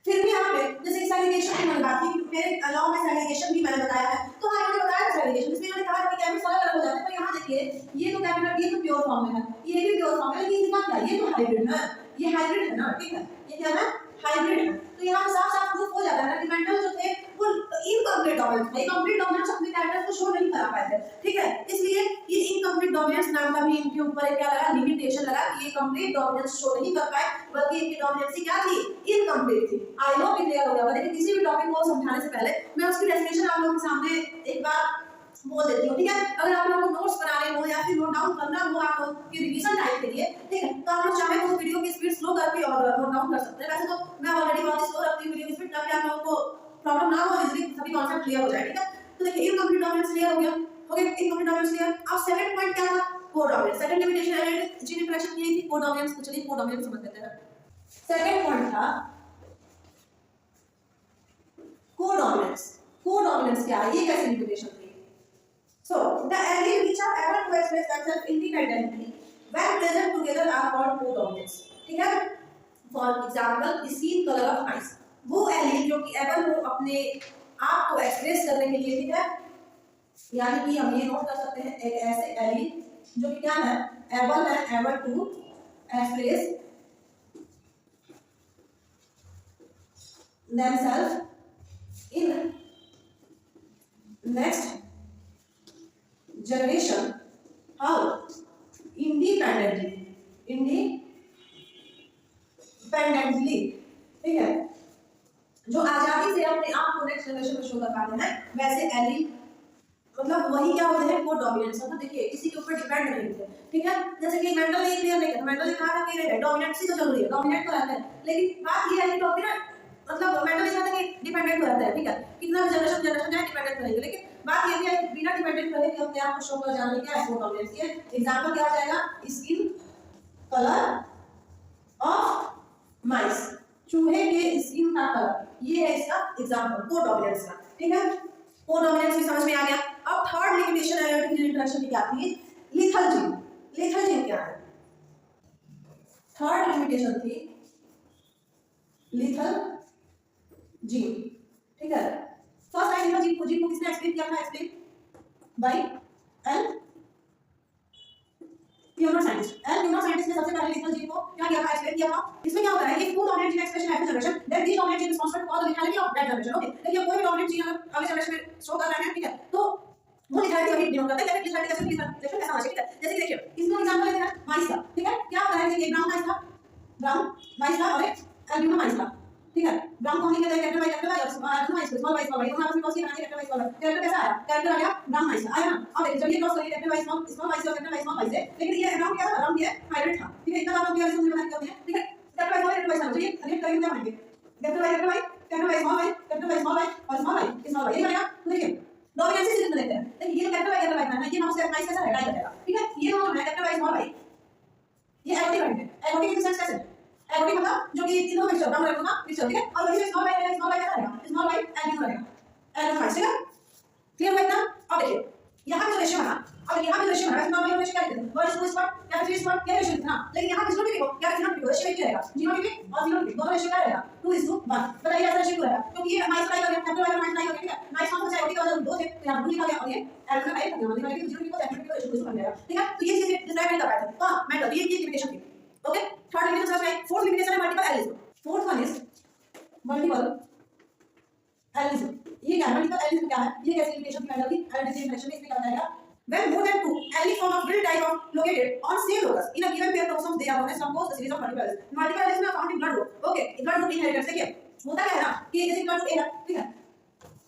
फिर भी यहाँ पे जैसे सेग्रीगेशन की मैंने बात की, मेरे लॉ में सेग्रीगेशन भी मैंने बताया है, तो हाँ मैंने बताया सेग्रीगेशन, इसमें मैंने कहा कि केमिक्स अलग हो जाते हैं। तो यहाँ देखिए ये तो कैपिटल, ये तो प्योर फॉर्म में है, ये भी प्योर फॉर्म है, लेकिन इनका क्या, ये तो हाइब्रिड है, ये हाइब्रिड है ना। ठीक है, ये क्या है? हाइब्रिड है। तो यहाँ पे साफ साफ प्रूफ हो जाता है ना कि मेंडल जो थे वो इनकम्प्लीट डोमिनेंस थे, कंप्लीट डोमिनेंस अपने कैरेक्टर्स को शो नहीं करा पाए थे। ठीक है, इसलिए ये इनकम्प्लीट डोमिनेंस नाम का भी इनके ऊपर एक क्या लगा, लिमिटेशन लगा कि ये कंप्लीट डोमिनेंस शो नहीं कर पाए, बल्कि इनकी डोमिनेंस क्या थी? इनकम्प्लीट थी। आई होप क्लियर हो गया होगा। देखिए किसी भी टॉपिक को समझाने से पहले मैं उसकी डेफिनेशन आप लोगों के सामने एक बार बोल देती हूँ। ठीक है, अगर आप लोगों को नोट्स बनाने हो या फिर नोट डाउन करना हो आप लोगों की रिवीजन टाइम के लिए, ठीक है, तो आप लोग चाहे तो वीडियो की स्पीड स्लो करके और नोट डाउन कर सकते हैं। वैसे तो मैं ऑलरेडी बहुत स्लो रखती हूँ वीडियो की स्पीड, ताकि आप लोगों को प्रॉब्लम ना हो, इजीली सभी कॉन्सेप्ट क्लियर हो जाए। ठीक है, तो देखिए इनकम्प्लीट डोमिनेंस क्लियर हो गया, इनकम्प्लीट डोमिनेंस क्लियर। अब सेकंड पॉइंट क्या था? Codominance. Second limitation analytic gene interaction की थी कोडोमिनेंस। तो चलिए कोडोमिनेंस समझ लेते हैं। सेकंड पॉइंट था कोडोमिनेंस। कोडोमिनेंस क्या है, ये कैसे लिमिटेशन थी? So the allele which are able to express themselves independently when present together are called codominants. ठीक है, for example skin colour of eyes, वो एलील जो कि एबल हो अपने आप को एक्सप्रेस करने के लिए, ठीक है, यानी कि हम ये नोट कर सकते हैं एक ऐसे एलील जो कि क्या है, able to express themselves in next generation how independently, ठीक है, जो आजादी से अपने आप को नेक्स्ट जनरेशन में शो कर पाते हैं, वैसे एलील मतलब वही क्या होते हैं, कोडॉमिनेंट्स। मतलब देखिए किसी के ऊपर डिपेंड नहीं होते, ठीक है, जैसे कि मेंटल नहीं क्लियर नहीं है, मेंटल ने कहा था कि डोमिनेंसी तो जरूरी है, डोमिनेट तो रहता है, लेकिन बात ये है कि डोमिनेट मतलब मेंटल इस तरह कि डिपेंडेंट हो रहता है, ठीक है, कितना भी जनरेशन जाए डिपेंडेंट रहेंगे, लेकिन बात ये भी है कि बिना डिपेंडेंट रहे कि अपने आप को शो कर जाने क्या है, कोडॉमिनेंस के एग्जांपल क्या आ जाएगा, स्किन कलर ऑफ माइस, चूहे के स्किन का कलर, ये है इसका एग्जांपल कोडॉमिनेंस का। ठीक है, कोडॉमिनेंस भी समझ में आ गया। अब थर्ड लिमिटेशन है आर्टिफिशियल इंटरेक्शन की क्या थी, लीथल जीन। लीथल जीन क्या है, थर्ड लिमिटेशन थी लीथल जीन। ठीक है, फर्स्ट टाइम लीथल जीन को किसने एक्सप्लेन किया था, explain by L neuro scientist. L neuro scientist ने सबसे पहले लीथल जीन को क्या किया था, एक्सप्लेन किया था। इसमें क्या होता है कि two dominant gene expression at generation that these dominant gene responsible for the lethality of that generation. Okay, देखिए कोई भी डोमिनेंट जीन अगर अगले जनरेशन में शो कर रहा है, ठीक है, तो वो लेथैलिटी वही डिनोट करता है। लेथैलिटी कैसे लेथैलिटी कैसा होना चाहिए, ठीक है, जैसे कि देखिए इसमें एग्जांपल लेते हैं माइस का। ठीक है, क्या होता है कि एक ब्राउन माइस का और एक एल्बिनो माइस का। ठीक है, ब्राउन को हम कहते हैं कैपिटल वाई और एल्बिनो माइस को स्मॉल वाई स्मॉल वाई। हम आपसे कौन सी बनाते हैं, capital Y small Y. Character कैसा आया, कैरेक्टर आ गया ब्राउन माइस का, आया ना। अब देखिए जब ये क्रॉस करिए कैपिटल वाई स्मॉल वाई से और कैपिटल वाई स्मॉल वाई से, लेकिन ये ब्राउन क्या था, ब्राउन ये हाइब्रिड था। ठीक है, इतना काम किया इसमें बना के ठीक है, कैपिटल वाई समझिए अनेक करेंगे क्या बनेंगे, capital Y small Y capital Y small Y और स्मॉल वाई ये बनेगा। तो देखिए डोमिनेंसी से देखते हैं, देखिए ये कैपिटल वाई है ना, ये नाम से माइस कैसा है, डाई करेगा। ठीक है, ये नाम है कैपिटल वाई स्मॉल वाई, ये एगोटिक है। एगोटिक इन सेंस कैसे, एगोटिक मतलब जो कि तीनों मिक्सचर ब्राउन रेड का मिक्सचर। ठीक है, और वही स्मॉल वाई कैसा रहेगा, स्मॉल वाई एल्बिनो रहेगा, एल्बिनो माइस। ठीक है, क्लियर हुआ इतना। अब देखिए यहां पे जो रेशियो बना, अब यहां पे जो रेशियो बना, स्मॉल वाई रेशियो क्या लिखते हैं, 1:1 या 3:1 क्या रेशियो लिखना, लेकिन यहां पे 0 देखो क्या लिखना, रेशियो क्या रहेगा, 0 और 0 दोनों रेशियो क्या रहेगा, 2:1। बताइए ऐसा रेशियो रहेगा क्योंकि ये माइस ट्राई कर रहे हैं, कैपिटल वाई माइस ट्राई कर रहे हैं। ठीक है, माइस कौन सा है, एगोटिक वाला 2 थे, तो यहां 2 लिखा गया और ये एल्बिनो का 1 लिखा गया, मतलब 0 को एल्बिनो का रेशियो बन जाएगा। ठीक है, तो ये चीज डिसाइड नहीं कर पाए थे, हां मैं तो ये लिमिटेशन थी। ओके, थर्ड लिमिटेशन समझ में। फोर्थ लिमिटेशन है multiple allelism. Fourth one is multiple allelism. ये क्या है, मल्टीपल एलिज्म क्या है, ये कैसी लिमिटेशन की मैटर थी, आइडेंटिटी इंटरेक्शन में इसमें क्या बताएगा, when more than two any form of real type of located on same locus in a given pair of chromosomes they are known as composed series of multiple alleles. multiple alleles में found in blood group. okay, blood group inheritance देखिए होता क्या है ना कि जैसे blood group A है, ठीक है,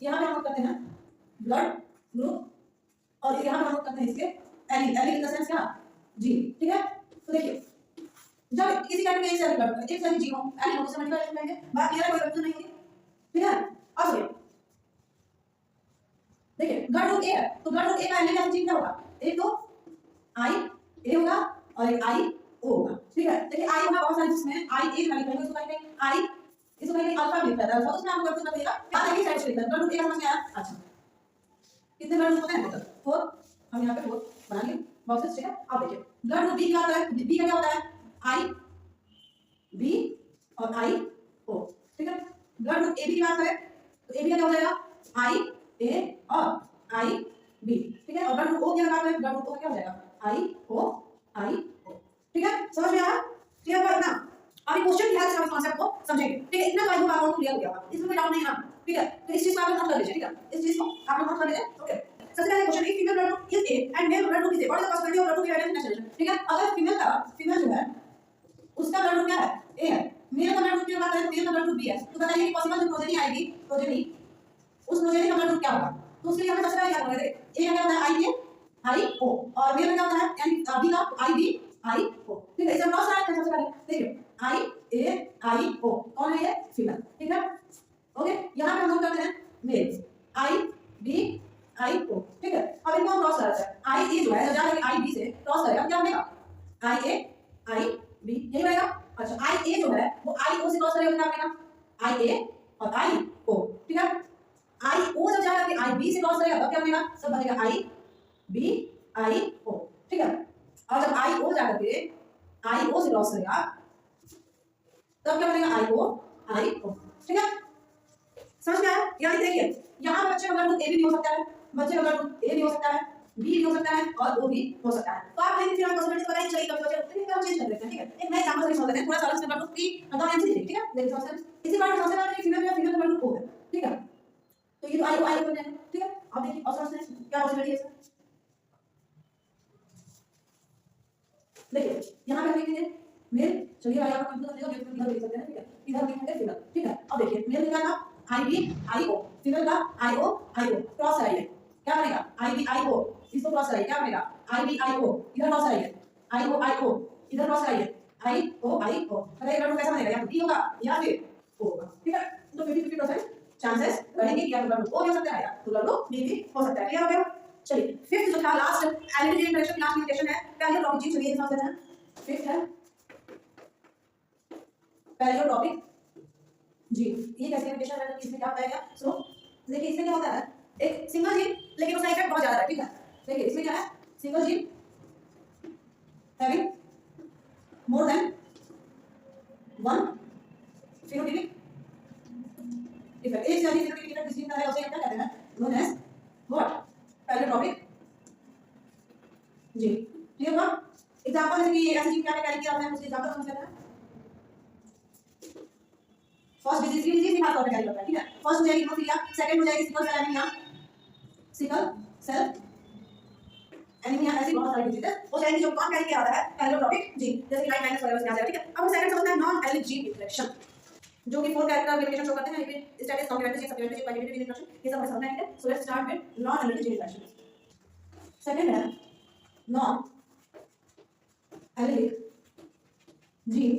यहाँ पे हम नोट करते हैं blood group और यहाँ पे हम नोट करते हैं इसके allele. Allele in the sense क्या, जीन। ठीक है, तो देखिए जब किसी कैटेगरी में एक सेल ब्लड एक सेल जीन हो, एलील हो, उसे मल्टीपल एलिमेंट कहेंगे, बात क्लियर है, कोई कंफ्यूजन नहीं होगी। ठीक है, अब सुनिए देखिए ब्लड ग्रुप ए है, तो ब्लड ग्रुप ए का एलिल जीन क्या होगा, एक तो आई ए होगा और एक आई ओ होगा। ठीक है, देखिए आई होगा बहुत सारे जिसमें आई ए का लिखेंगे, उसको कहेंगे आई, इसको कहेंगे अल्फा लिखता है, अल्फा उसमें आपको कुछ बताइएगा बात है कि साइड से लिखता है। ब्लड ग्रुप ए का समझ में आया। अच्छा कितने ब्लड ग्रुप होते हैं, टोटल 4, हम यहां पे 4 बना लिए बॉक्सेस। ठीक है, अब देखिए ब्लड ग्रुप बी क्या होता है, बी का क्या होता है, आई बी और आई ओ। ठीक है, ब्लड ग्रुप ए बी की बात करें तो ए बी का क्या हो जाएगा, आई ए और आई बी। ठीक है, और ब्लड ग्रुप ओ की बात करें, ब्लड ग्रुप ओ क्या हो जाएगा, आई ओ। ठीक है, समझ में आया, क्लियर हुआ इतना। अभी क्वेश्चन की हेल्प से हम कॉन्सेप्ट को समझेंगे। ठीक है, इतना तो आपको क्लियर हो गया होगा, इसमें कोई डाउट नहीं है ना। ठीक है, तो इस चीज को आप नोट कर लीजिए। ठीक है, इस चीज को आप नोट कर लीजिए। ओके, सबसे पहले क्वेश्चन है female blood group is A and male blood group is A, what is the possibility of blood group inheritance. ठीक है, अगर फीमेल जो है उसका ब्लड ग्रुप क्या है, ए है, मेल का ब्लड ग्रुप की बात करें, मेल का ब्लड ग्रुप बी है, तो बताइए कि पॉसिबल जो प्रोजेनी आएगी, प्रोजेनी उस प्रोजेनी का ब्लड ग्रुप क्या होगा। तो उसके लिए हमें सबसे पहले क्या करना है, ए का क्या होता है, आई ए आई ओ, और मेल का क्या होता है, एन बी का आई बी आई ओ। ठीक है, इसे क्रॉस कराते हैं सबसे पहले। देखिए आई ए आई ओ, कौन है ये, फीमेल। ठीक है, ओके, यहां पे हम नोट करते हैं मेल आई बी आई ओ। ठीक है, अब इनको क्रॉस कराते हैं, आई ए जो है जब जाकर आई बी से क्रॉस करेगा क्या बनेगा, आई ए आई बी, यही बनेगा। अच्छा आई ए जो है वो आई ओ से क्रॉस करेगा क्या बनेगा, आई ए और आई ओ। ठीक है, आई ओ जब जाकर के आई बी से क्रॉस करेगा तब क्या बनेगा, सब बनेगा आई बी आई ओ। ठीक है, और जब आई ओ जाकर के आई ओ से क्रॉस करेगा तब क्या बनेगा आई ओ, ठीक है, समझ में आया? यानी देखिए यहाँ बच्चे का ब्लड ए भी हो सकता है, बच्चे का ब्लड ए भी हो सकता है, बी भी हो सकता है और ओ भी हो सकता है। तो आप लेकिन फिर हम पॉसिबिलिटीज बताइए, चलिए कब बच्चे उतने का चेंज कर देते हैं, ठीक है। एक नए एग्जांपल से समझ लेते हैं, थोड़ा सा अलग से ब्लड ग्रुप की मतलब आंसर ठीक है। देखिए सबसे इसी बात में सबसे पहले फीमेल का ब्लड ग्रुप ओ है, ठीक है। तो ये तो आई ओ बन जाएगा, ठीक है। अब देखिए और समझते हैं क्या पॉसिबिलिटी है इसमें। देखिए यहाँ पे हम लिखेंगे मेल, चलिए भाई आप कंप्यूटर कर देगा, मेल लिख सकते हैं, ठीक है। इधर लिखेंगे फीमेल, ठीक है। अब देखिए मेल लिखा था आई बी आई ओ, फीमेल का आई ओ क्रॉस कराइए, क्या बनेगा आई बी आई ओ, इसको क्रॉस कराइए क्या बनेगा आई बी आई ओ, इधर क्रॉस कराइए आई ओ, इधर क्रॉस कराइए आई ओ, बताइए ब्लड कैसा बनेगा, या बी होगा या फिर ओ होगा, ठीक है। तो 50-50% चांसेस रहेंगे कि या ब्लड ओ हो सकता है या तो ब्लड बी भी हो सकता है, क्लियर हो गया। चलिए फिफ्थ जो था last elementary interaction last limitation है पहले टॉपिक जी, चलिए समझ लेते हैं। फिफ्थ है पहले टॉपिक जी, ये कैसे लिमिटेशन है, इसमें क्या बताया गया। सो देखिए इसमें क्या होता है, एक सिंगल जीन लेकिन उसका इफेक्ट बहुत ज्यादा है, ठीक है। देखिए इसमें क्या है, single gene having more than one phenotypic effect, एक से अधिक फिनोटाइपिक इफेक्ट किसी का है उसे क्या कहते हैं, नोन एज व्हाट पहले टॉपिक जी, क्लियर हुआ। एग्जांपल जैसे कि ऐसे जीन क्या कैरी किया आपने, उसके एग्जांपल समझ लेते हैं। फर्स्ट डिजीज की बात कैरी करता है, ठीक है। फर्स्ट हो जाएगी हीमोफीलिया, सेकंड हो जाएगी सिकल सेल एनीमिया, ऐसी बहुत सारी डिजीज हो जाएंगी जो कौन कैरी किया जाता है पहले टॉपिक जी, जैसे कि लाइट माइनस वगैरह आ जाएगा, ठीक है। अब सेकंड समझते हैं नॉन एलिक जीन इंटरेक्शन, जो कि 4 कैरेक्टर लिमिटेशन शो करते हैं, ये status complementary gene supplementary gene बाइमेट्री जीन इंटरेक्शन, ये सब हमें समझना है। So let's start with non allelic gene interaction. Second है non allelic gene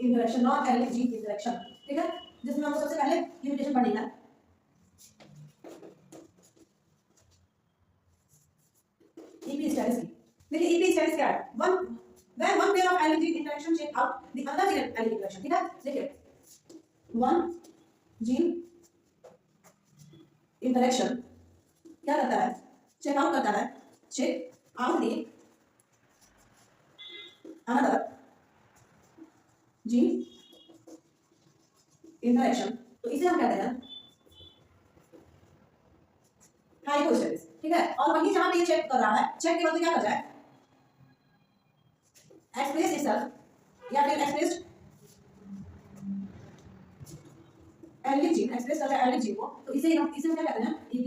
interaction, non allelic gene interaction, ठीक है, जिसमें हमको सबसे पहले लिमिटेशन पढ़नी है। EP status की देखिए EP status क्या है, when one pair of allic gene interaction check out the other gene allic interaction, ठीक है। देखिए one gene interaction क्या करता है, चेक आउट करता है, check out the another gene interaction, तो इसे हम कहते हैं हाइपोस्टेसिस, ठीक है। और वही जहां पे ये चेक कर रहा है, चेक के बाद क्या कर जाए, एक्सप्रेस इटसेल्फ या फिर एक्सप्रेस्ड एलिक जीन एक्सप्रेस कर रहा है एलिक जीन को, तो इसे हम क्या कहते हैं EP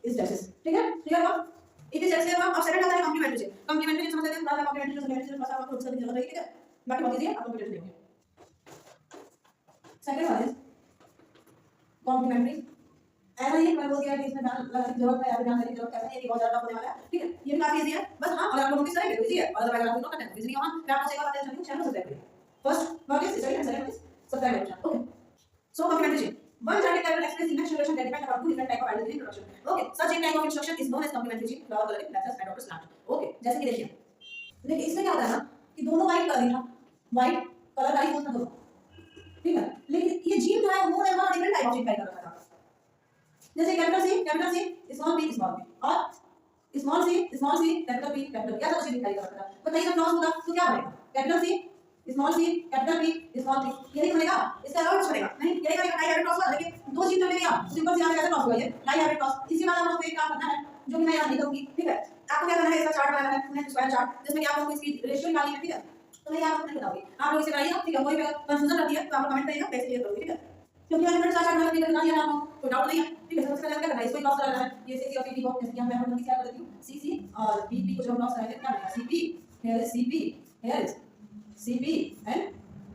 स्टेसिस, ठीक है। क्लियर हुआ EP स्टेसिस हुआ। अब सेकंड आता है कॉम्प्लीमेंट्री जीन, कॉम्प्लीमेंट्री जीन समझ लेते हैं, थोड़ा कॉम्प्लीमेंट्री जीन समझ लेते हैं, थोड़ा सा आपको उसका भी जरूरत है, ठीक है। बाकी बात कीजिए आप कंप्यूटर देंगे। सेकंड वाला है कॉम्प्लीमेंट्री, ऐसा ही मैं बोल दिया कि इसमें ध्यान लगाने की जरूरत है या फिर ध्यान देने की जरूरत है, ये बहुत ज्यादा होने वाला है, ठीक है। ये भी काफी इजी है बस, हाँ अगर आप लोगों की सही है इजी है, और अगर आप लोगों का कंटेंट इजी है मैं आपको सेवा बताना चाहती हूँ, चैनल सब्सक्राइब करिए। First word is second second is subscribe my channel, okay. So complementary gene one genetic type will express image relation that depend upon two different type of allic gene introduction, okay। such a type of introduction is known as complementary gene flower coloring plexus adoptus plant, okay। जैसे कि देखिए इसमें क्या होता है ना कि दोनों वाइट कलर था, वाइट कलर का ही होता दोनों, ठीक है। लेकिन ये जीन जो है वो है वो different type of gene carry कर रहा था, जैसे कैपिटल सी स्मॉल बी और स्मॉल सी कैपिटल बी या तो उसी कैरी कर रहा था। बताइए जब क्रॉस होगा तो क्या बनेगा, capital C small B small B, यही बनेगा, इसका अलावा कुछ बनेगा नहीं, यही बनेगा। डाई हाइब्रिड क्रॉस हुआ, लेकिन दो चीज मिल गया, सिंपल सी कैसे क्रॉस हुआ ये डाई हाइब्रिड क्रॉस। इसी बात आप लोगों को एक काम करना है जो कि मैं याद नहीं करूंगी, ठीक है। आपको क्या करना है, इसका चार्ट बनाना है, पूरे स्क्वायर चार्ट, जिसमें कि आप लोगों को इसकी रेशियो निकालनी है, ठीक है। तो मैं आपको नहीं बताऊंगी, आप लोग इसे बनाइए, ठीक है। कोई भी कंफ्यूजन रहती है तो आप कमेंट करिएगा, मैं क्लियर करूंगी, ठीक है। क्योंकि मैंने मेरे चार्ट बनाने के लिए बता दिया आपको, कोई डाउट नहीं है, ठीक है। सबसे पहले क्या करना है, इसको क्रॉस कराना है, ये सीसी और पीपी को, जैसे कि मैं आपको क्या कर देती हूं, सीसी और पीपी को जब क्रॉस कराएंगे क्या बनेगा, CP here is CP here is CP and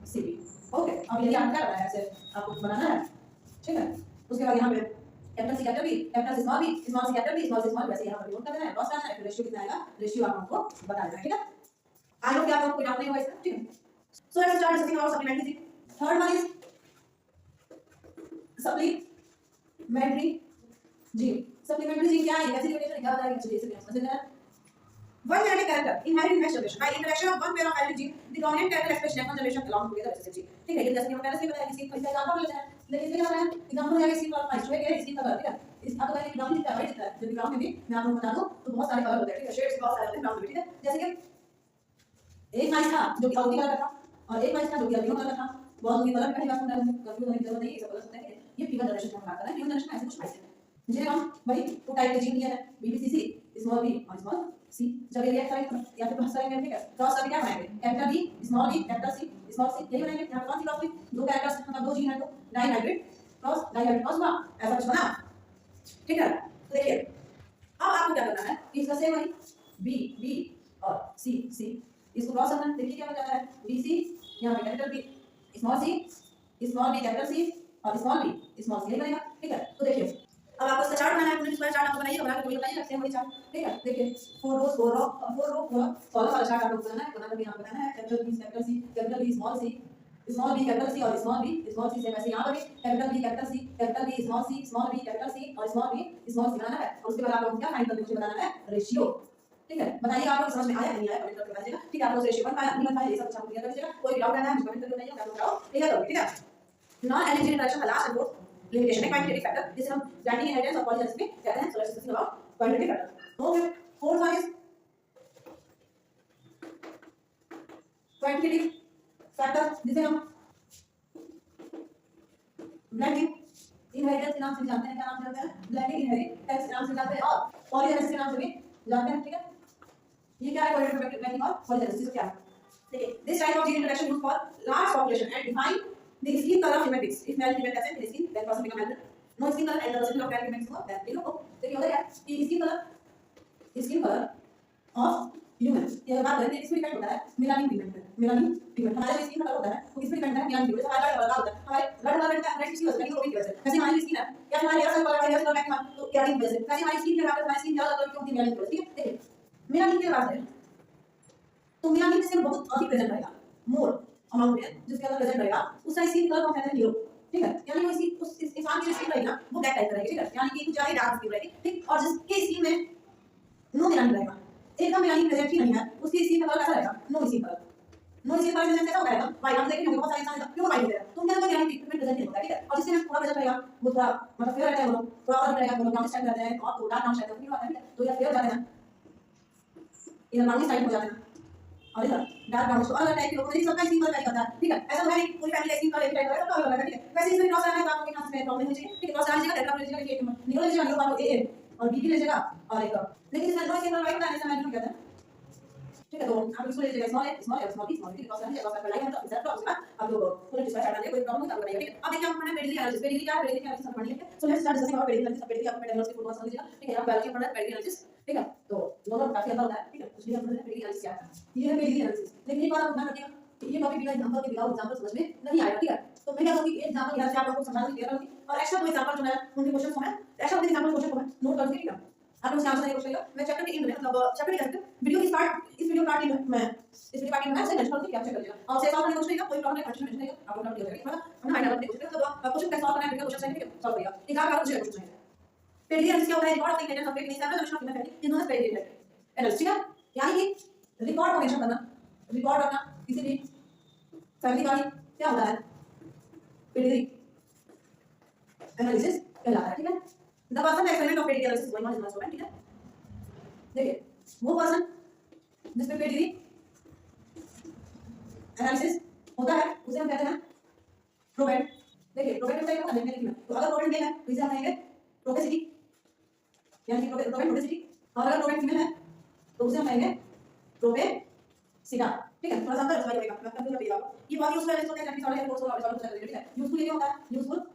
CP, okay. अब यदि आप क्या करना है, ऐसे आपको बनाना है, ठीक है। उसके बाद यहां पे capital C capital B capital C small C capital B small C वैसे यहां पर नोट करना है, क्रॉस करना है, फिर रेशियो कितना आएगा, रेशियो आप हमको बता देना है, ठीक है। आई होप कि आप लोगों को कोई डाउट नहीं होगा इसमें, ठीक है। So let's start discussing about supplementary gene. Third one is supplementary gene. Supplementary gene क्या है, कैसी लिमिटेशन क्या बताएगा, चलिए इसे समझ लेते हैं। one genetic character inherit in next generation by interaction of one pair of allele gene the dominant character expressed in one generation belong together recessive gene ठीक है ये जैसे कि हम पहले से बताया किसी इसका एग्जांपल लेते हैं लेकिन इसमें क्या होता है एग्जांपल है किसी का फाइस्ट है इसकी कलर ठीक है इस आप अगर ग्राउंड दिखता है राइट दिखता है जब ग्राउंड में भी मैं आपको बता दूं तो बहुत सारे कलर होते हैं ठीक है शेड्स बहुत सारे होते हैं ग्राउंड में ठीक है जैसे कि एक माइस था जो कि आउटी कलर का था और एक माइस था जो कि अल्बिनो कलर का था बहुत उनके कलर पहली बार सुन रहे हैं कंफ्यूज होने की जरूरत नहीं है ये सब कलर होते हैं ये फीवर जनरेशन की बात कर रहे हैं फीवर जनरेशन में ऐसे कुछ माइस हैं जिन्हें हम वही टू टाइप के जीन दिया है बीबीसीसी स्मॉल बी और स्मॉल सी जब ये रिएक्ट करेंगे या फिर क्रॉस करेंगे ठीक है क्रॉस करके क्या बनाएंगे capital B small B capital C small C यही बनाएंगे यहां कौन सी क्रॉस हुई दो कैरेक्टर्स मतलब दो जीन है तो डाइहाइब्रिड क्रॉस हुआ ऐसा कुछ बना ठीक है तो देखिए अब आपको क्या करना है इसका सेम वही बी बी और सी सी इसको क्रॉस करना है देखिए क्या हो जाता है बी सी यहां पे capital B small B capital C और स्मॉल सी यही बनेगा ठीक है तो देखिए अब आपको इसका चार्ट बनाना है पूरी स्क्वायर चार्ट आपको बनाइए बना के कोई बताइए सेम वही चार्ट ठीक है देखिए 4 रो फॉलो वाला चार्ट आपको बनाना है बना के यहां बताना है capital B capital C small B capital C और स्मॉल सी सेम ऐसे यहां पर भी capital B capital C small B capital C और स्मॉल सी बनाना है और उसके बाद आपको क्या फाइंड करके मुझे बताना है रेशियो ठीक है बताइए आपको समझ में आया नहीं आया कमेंट करके बताइएगा ठीक है आप लोग रेशियो बन पाया नहीं बन पाया ये सब क्लियर कर दीजिएगा कोई डाउट है मुझे कमेंट करके बताइए मैं बताऊं ठीक है ठीक है नॉन एलिजिबल इंटरेक्शन का लास्ट एंड फोर्थ लिमिटेशन है क्वांटिटेटिव फैक्टर जिसे हम ब्रांडिंग इनहेरिटेंस और पॉलीजेनेसिस में कहते हैं सो let's discuss about quantitative factor okay fourth one is quantitative factor जिसे हम ब्रांडिंग इनहेरिटेंस के नाम से जानते हैं क्या नाम से जानते हैं ब्रांडिंग इनहेरिटेंस के नाम से जानते हैं और पॉलीजेनेसिस के नाम से भी जानते हैं ठीक है ये क्या है क्वांटिटेटिव ब्रांडिंग और पॉलीजेनेसिस क्या है देखिए this type of gene interaction used for large population and define the skin color of genetics if male female present in the skin then person become male no skin color and the percentage of male female is that देखो देखिए होता है कि skin color of human ये बात करें इसमें depend होता है मेलानिन पिगमेंट हमारे जो स्किन कलर होता है वो किस पे डिपेंड है मेलानिन पिगमेंट हमारा ब्लड होता है हमारे ब्लड कलर का रेड किसी वजह से नहीं वजह से वैसे हमारी स्किन है या हमारे हेयर कलर है हेयर कलर है तो क्या नहीं वजह से वैसे हमारी स्किन के हमारी स्किन ज्यादा कलर क्यों होती है मेलानिन ठीक है देखिए मेलानिन की बात करें तो मेलानिन से बहुत अधिक प्रेजेंट रहेगा मोर अमाउंट में जिसके अंदर प्रेजेंट रहेगा उसका स्किन कलर कौन सा है नीलो ठीक है यानी वो इसी उस इंसान की स्किन रहेगी ना वो ब्लैक टाइप रहेगी ठीक है यानी कि कुछ ज्यादा डार्क स्किन रहेगी ठीक और जिसके स्किन में नो मेलानिन रहेगा एकदम मेलानिन प्रेजेंट ही नहीं है उसकी स्किन का कलर कैसा रहेगा नो स्किन कलर प्रेजेंट कैसा होगा एकदम व्हाइट हम देखेंगे बहुत सारे इंसान प्योर व्हाइट होते हैं तो उनके अंदर मेलानिन पिगमेंट प्रेजेंट नहीं होता ठीक है और जिसके में पूरा प्रेजेंट रहेगा वो थोड़ा मतलब फेयर रहता है वो थोड़ा और रहेगा वो ब्राउनिश टाइप रहता है और तो डार्क ब्राउन टाइप का नहीं होता है तो ये फेयर जाते हैं ये ब्राउनिश टाइप हो जाते हैं और इधर डार्क ब्राउन तो अलग टाइप के लोग हैं सबका स्किन कलर वैरी करता है ठीक है ऐसा है पूरी फैमिली स्किन कलर एक टाइप का है तो अलग है ठीक है वैसे इसमें क्रॉस रहना है तो आपको यहाँ से प्रॉब्लम हो जाएगी ठीक है क्रॉस आने जगह टेट्रा लीजिएगा कि निकल लीजिएगा लो आपको ए और बी लीजिएगा और एक लेकिन इसमें नो स्किन कलर राइट करने से मैं कहता है ठीक है तो आप इसको लीजिएगा स्मॉल बी क्रॉस करने क्रॉस कर लाइक हम तो एग्जैक्ट उसके बाद आप लोग पूरे डिस्कस करना है कोई प्रॉब्लम नहीं बताइए ठीक है अब देखिए हम पढ़ना है पेडिग्री एनालिसिस पेडिग्री क्या है पेडिग्री एनालिसिस हम पढ़ लेंगे सो let's start discussing about pedigree analysis pedigree आपको पेडिग्री की फुल फॉर्म समझिएगा ठीक है आप बायोलॉजी पढ़ना है पेडिग्री एनालिसिस ठीक है तो दोनों काफी अंतर होता है ठीक है इसलिए हम पेडिग्री एनालिसिस क्या है ये है पेडिग्री एनालिसिस लेकिन एक बात आप ध्यान रखिएगा कि ये टॉपिक बिना एग्जांपल के विदाउट एग्जांपल समझ में नहीं आएगा ठीक है तो मैं क्या करूंगी एक एग्जांपल यहां से आप लोगों को समझाने की करूंगी और एक्स्ट्रा कोई एग्जांपल जो है उनके क्वेश्चन को मैं एक्स्ट्रा कोई एग्जांपल क्वेश्चन को मैं नोट करूंगी ठीक है आप लोग आंसर नहीं पूछ लेगा मैं चैप्टर के एंड में मतलब चैप्टर के अंत वीडियो की स्टार्ट इस वीडियो पार्ट में मैं इस वीडियो पार्ट में मैं से मेंशन करूंगी कैप्चर कर लीजिएगा और से सॉल्व करने को पूछेगा कोई प्रॉब्लम नहीं क्वेश्चन मेंशन करेगा आपको डाउट नहीं होगा हम माइंड आउट नहीं पूछेगा तो क्वेश्चन कैसे सॉल्व करना है वीडियो क्वेश्चन सही सॉल्व करेगा एक आप मुझे क्वेश्चन है पेडिग्री एनालिसिस क्या होता है record of intelligence of pedigree seven generation of family इन्होंने पेडिग्री एनालिसिस ठीक है यानी कि रिकॉर्ड को मेंशन करना रिकॉर्ड करना किसी भी फैमिली का क्या होता है पेडिग्री एनालिसिस कहलाता है ठीक है the person experiment of pedigree analysis going on in my student ठीक है देखिए वो पर्सन जिस पे पेडिग्री एनालिसिस होता है उसे हम कहते हैं प्रोबेंट देखिए प्रोबेंट होता है क्या देखने लिखना तो अगर प्रोबेंट मेल है तो इसे हम कहेंगे प्रोबेसिटी यानी कि प्रोबेंट प्रोबेसिटी और अगर प्रोबेंट फीमेल है तो उसे हम कहेंगे प्रोबेसिटा ठीक है थोड़ा सा अंतर समझ आएगा मतलब कंफ्यूज नहीं होगा ये बहुत यूजफुल है इसको क्या सॉरी है कोर्स और सॉल्व कर ठीक है यूजफुल ये होता है useful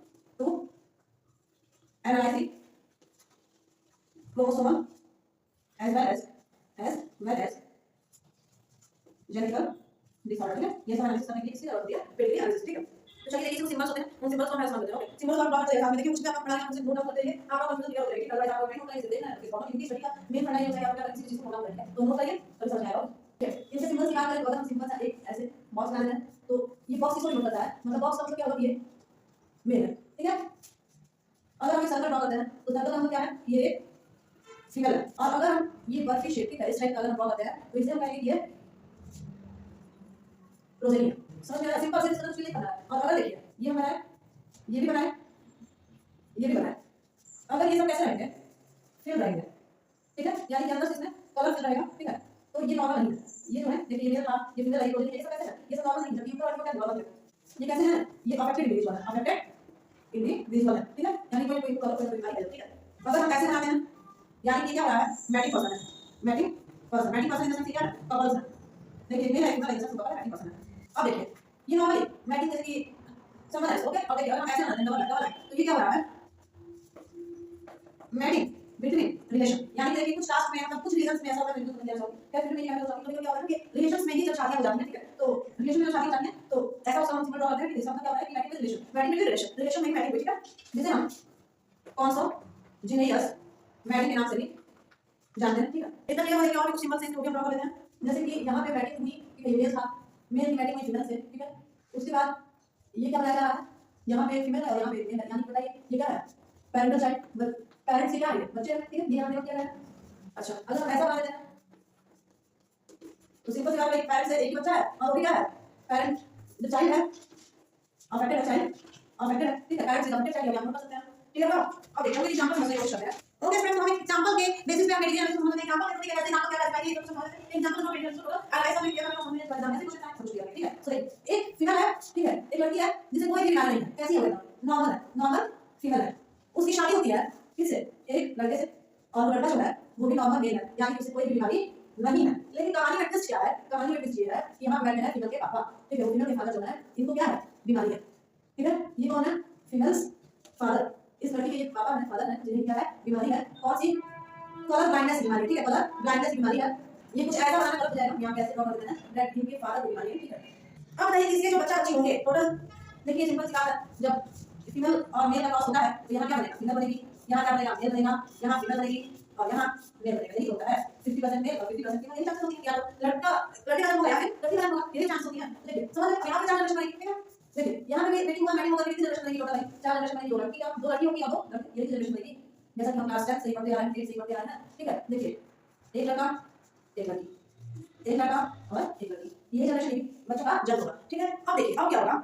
to analyse chromosome as well as genital disorder ठीक है ये सब एनालिसिस करने के लिए इसकी जरूरत है पेडिग्री एनालिसिस ठीक है तो चलिए देखिए इसको सिंबल्स होते हैं उन सिंबल्स को हम समझ लेते हैं ओके सिंबल्स आप बात करेंगे आप देखिए कुछ भी आप पढ़ा रहे हैं उनसे नोट डाउन करते रहिए आपका कंफ्यूजन क्लियर हो जाएगी अदरवाइज आपको नहीं होता है इसे देखना है कि फॉर्मल इंग्लिश स्टडी का मेन पढ़ाई हो जाएगा आपका किसी चीज को नोट डाउन करके तो नोट करिए तो समझ आएगा ठीक है इनसे सिंबल्स की बात करें तो हम सिंपल सा एक ऐसे बॉक्स बना लेते हैं तो ये बॉक्स किसको रिप्रेजेंट करता है मतलब बॉक्स का मतलब क्या होगा ये मेल है ठीक है अगर हम सर्कल ड्रा करते हैं तो सर्कल का मतलब क्या है ये फीमेल है। और अगर हम ये बर्फी शेप ठीक है इस टाइप का अगर हम ड्रॉ करते हैं तो इसे हम कहेंगे कि ये रोजेलिया। समझ में आ रहा है? सिंपल से समझ के करना है। और अगर देखिए ये हमारा है, ये भी बना है, ये भी बना है। अगर ये सब कैसे रहेंगे, फिल रहेंगे, ठीक है, यानी कि अंदर से इसमें कलर फिल रहेगा, ठीक है। तो ये नॉर्मल नहीं है, ये जो है देखिए ये मेल था, ये फीमेल है, ये सब कैसे है, ये सब नॉर्मल नहीं है, जबकि ऊपर वाले को क्या नॉर्मल है। ये कैसे है, ये अफेक्टेड इंडिविजुअल है, अफेक्टेड इंडिविजुअल है, ठीक है, यानी कोई कोई कलर कोई बीमारी है, ठीक है। अगर हम ऐसे बनाते हैं यानी कि क्या हो रहा है, मैटिक पर्सन है, मैटिक पर्सन, मैटिक पर्सन इन द सेंस क्या है, कपल्स है। देखिए मेल है फीमेल है, सब कपल है, मैटिक पर्सन है। अब देखिए ये नॉर्मली मैटिक जैसे कि समझ ओके। अब देखिए अगर हम ऐसे बनाते हैं डबल है तो ये क्या हो रहा है, मैटिंग बिटवीन रिलेशन, यानी देखिए कुछ कास्ट में मतलब कुछ रीजंस में ऐसा होता है, बिल्कुल समझ जाओ क्या फिर में क्या होता है, कभी क्या होता है कि रिलेशंस में ही जब शादियां हो जाती हैं, ठीक है, तो रिलेशन में जब शादी हो जाती है तो ऐसा उसका हम सिंपल ड्रॉ करते हैं कि इसका मतलब क्या होता है कि mating relation, mating relation, relation में मैटिंग, ठीक है, जिसे हम कॉन्सोजिनियस मैटिंग के नाम से भी जानते हैं, ठीक है। इतना क्लियर है कि और कुछ सिंपल से इसको ड्रॉ कर लेते हैं, जैसे कि यहां पे मैटिंग हुई कि मेल था, मेल की मैटिंग हुई फीमेल से, ठीक है। उसके बाद ये क्या बनाया जा रहा है, यहाँ पे फीमेल है और यहाँ पे मेल है, यानी बताइए ये क्या है, पैरेंटल चाइल्ड, पेरेंट्स क्या है, बच्चे हैं, ठीक है, ये हमने क्या है। अच्छा अगर हम ऐसा बना देते हैं तो सिंपल सी बात है, पेरेंट्स है, एक ही बच्चा है और वो भी क्या है, पेरेंट जो चाइल्ड है, अफेक्टेड है, चाइल्ड अफेक्टेड है, ठीक है, पेरेंट्स इज अफेक्टेड चाइल्ड, हम कर सकते हैं, ठीक है ना। अब देखो कि एग्जांपल समझने की कोशिश करते हैं। ओके फ्रेंड्स, हम एग्जांपल के बेसिस पे हम मेडिसिन समझ लेंगे, एग्जांपल कैसे कैसे एग्जांपल क्या करते हैं, ये सब समझ लेंगे, एग्जांपल को मेडिसिन को और ऐसा नहीं किया हम समझने का एग्जांपल से कुछ टाइम समझ लिया, ठीक है। सो एक फीमेल है, ठीक है, एक लड़की है जिसे कोई भी बीमारी नहीं है, कैसी है वो, नॉर्मल है, नॉर्मल फीमेल है, उसकी शादी होती है किससे, एक लड़के से, और वो लड़का जो है वो भी नॉर्मल मेल है, यानी कि उसे कोई भी बीमारी नहीं है। लेकिन कहानी में ट्विस्ट क्या है, कहानी में ट्विस्ट ये है कि यहाँ पे बैठे हैं फीमेल के पापा, ठीक है, वो फीमेल के फादर जो है इनको क्या है, बीमारी है, ठीक है। ये कौन है, फीमेल्स फादर, इस लड़की के ये पापा है, फादर है, जिन्हें क्या है, बीमारी है, कौन सी, कलर ब्लाइंडनेस बीमारी, ठीक है, कलर ब्लाइंडनेस बीमारी है। ये कुछ ऐसा बनाना गलत हो जाएगा, यहाँ कैसे ड्रॉ कर देते हैं दैट इनके फादर को बीमारी है, ठीक है। अब बताइए इसके जो बच्चा बच्ची होंगे टोटल, देखिए सिंपल सी बात है, जब फीमेल और मेल का क्रॉस होता है तो यहाँ क्या बनेगा, फीमेल बनेगी, यहाँ क्या बनेगा, मेल बनेगा, यहाँ फीमेल बनेगी और यहाँ मेल बनेगा, यही होता है 50% मेल और 50% फीमेल, यही चांसेस होती है, या तो लड़का लड़के का होगा या फिर लड़की का होगा, यही चांस होती है। देखिए समझ में यहाँ पे 4 जनरेशन बनेगी, ठीक है। देखिए यहाँ पे मीटिंग हुआ, मैटिंग होगा, कितनी जनरेशन बनेगी टोटल, 4 जनरेशन बनेगी, दो लड़की या दो लड़की होगी या दो लड़के, यही जनरेशन बनेगी, जैसा कि हम क्लास 10 से ही पढ़ते आ रहे हैं, 8 से ही पढ़ते आ रहे हैं, ठीक है। देखिए एक लड़का एक लड़की, एक लड़का और एक लड़की, ये जनरेशन बच्चों का जन्म होगा, ठीक है। अब देखिए अब क्या होगा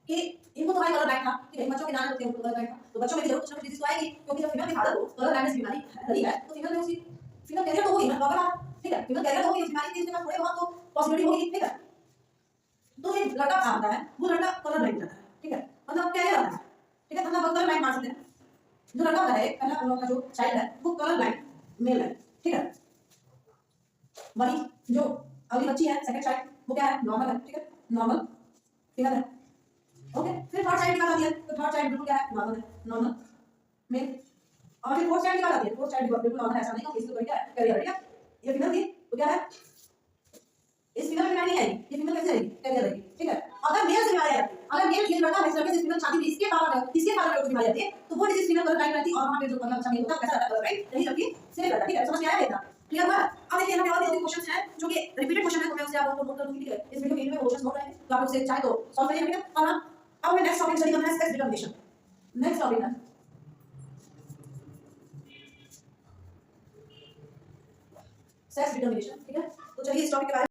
कि इनको तो भाई कलर ब्लाइंड था, ठीक है, बच्चों के नाम होते हैं कलर ब्लाइंड था, तो बच्चों में जरूर कुछ ना कुछ डिजीज तो आएगी, क्योंकि जब फीमेल के फादर को कलर ब्लाइंडनेस बीमारी रही है तो फीमेल में उसी फीमेल कैरियर तो होगी ना, बाबा, ठीक है, फीमेल कैरियर तो होगी, उस बीमारी की इसके पास थोड़े बहुत तो पॉसिबिलिटी होगी, ठीक है। तो एक लड़का क्या होता है, वो लड़का कलर ब्लाइंड रहता है, ठीक है, मतलब कैरियर आता है, ठीक है, मतलब कलर ब्लाइंड मान सकते हैं। जो लड़का होता है पहला हम लोग का जो चाइल्ड है वो कलर ब्लाइंड मेल है, ठीक है। वही जो अगली बच्ची है सेकंड चाइल्ड वो क्या है, नॉर्मल है, ठीक है, नॉर्मल फीमेल है, ओके। फिर थर्ड चाइल्ड की बात आती है तो थर्ड चाइल्ड बिल्कुल क्या है, नॉर्मल है, नॉर्मल मेल। और फिर फोर्थ चाइल्ड की बात आती है, फोर्थ चाइल्ड बिल्कुल नॉर्मल है, ऐसा नहीं कि इसको कोई क्या है कैरियर, ठीक है। ये फीमेल थी तो क्या है, इस फीमेल में नहीं आएगी, ये फीमेल कैसे आएगी, कैरियर आएगी, ठीक है। अगर मेल से बीमारी आती है, अगर मेल ये लड़का है इस लड़के से फीमेल शादी भी इसके पापा है, इसके फादर को बीमारी आती है तो वो डिजीज फीमेल कलर ब्लाइंड रहती है और वहां पे जो मतलब अच्छा नहीं होता कैसा रहता है राइट, नहीं जबकि सेम रहता है, ठीक है। समझ में आया इतना क्लियर हुआ। अब देखिए हमें और भी क्वेश्चंस हैं जो कि रिपीटेड क्वेश्चन है, तो मैं उसे आप लोगों को नोट कर दूंगी, ठीक है। इस वीडियो के एंड में क्वेश्चंस नोट रहेंगे तो आप लोग से चाहे तो सॉल्व करिए, ठीक है। और हम अब मैं नेक्स्ट टॉपिक स्टडी करना है सेक्स डिटरमिनेशन, नेक्स्ट टॉपिक है सेक्स डिटरमिनेशन, ठीक है। तो चलिए इस टॉपिक के बारे में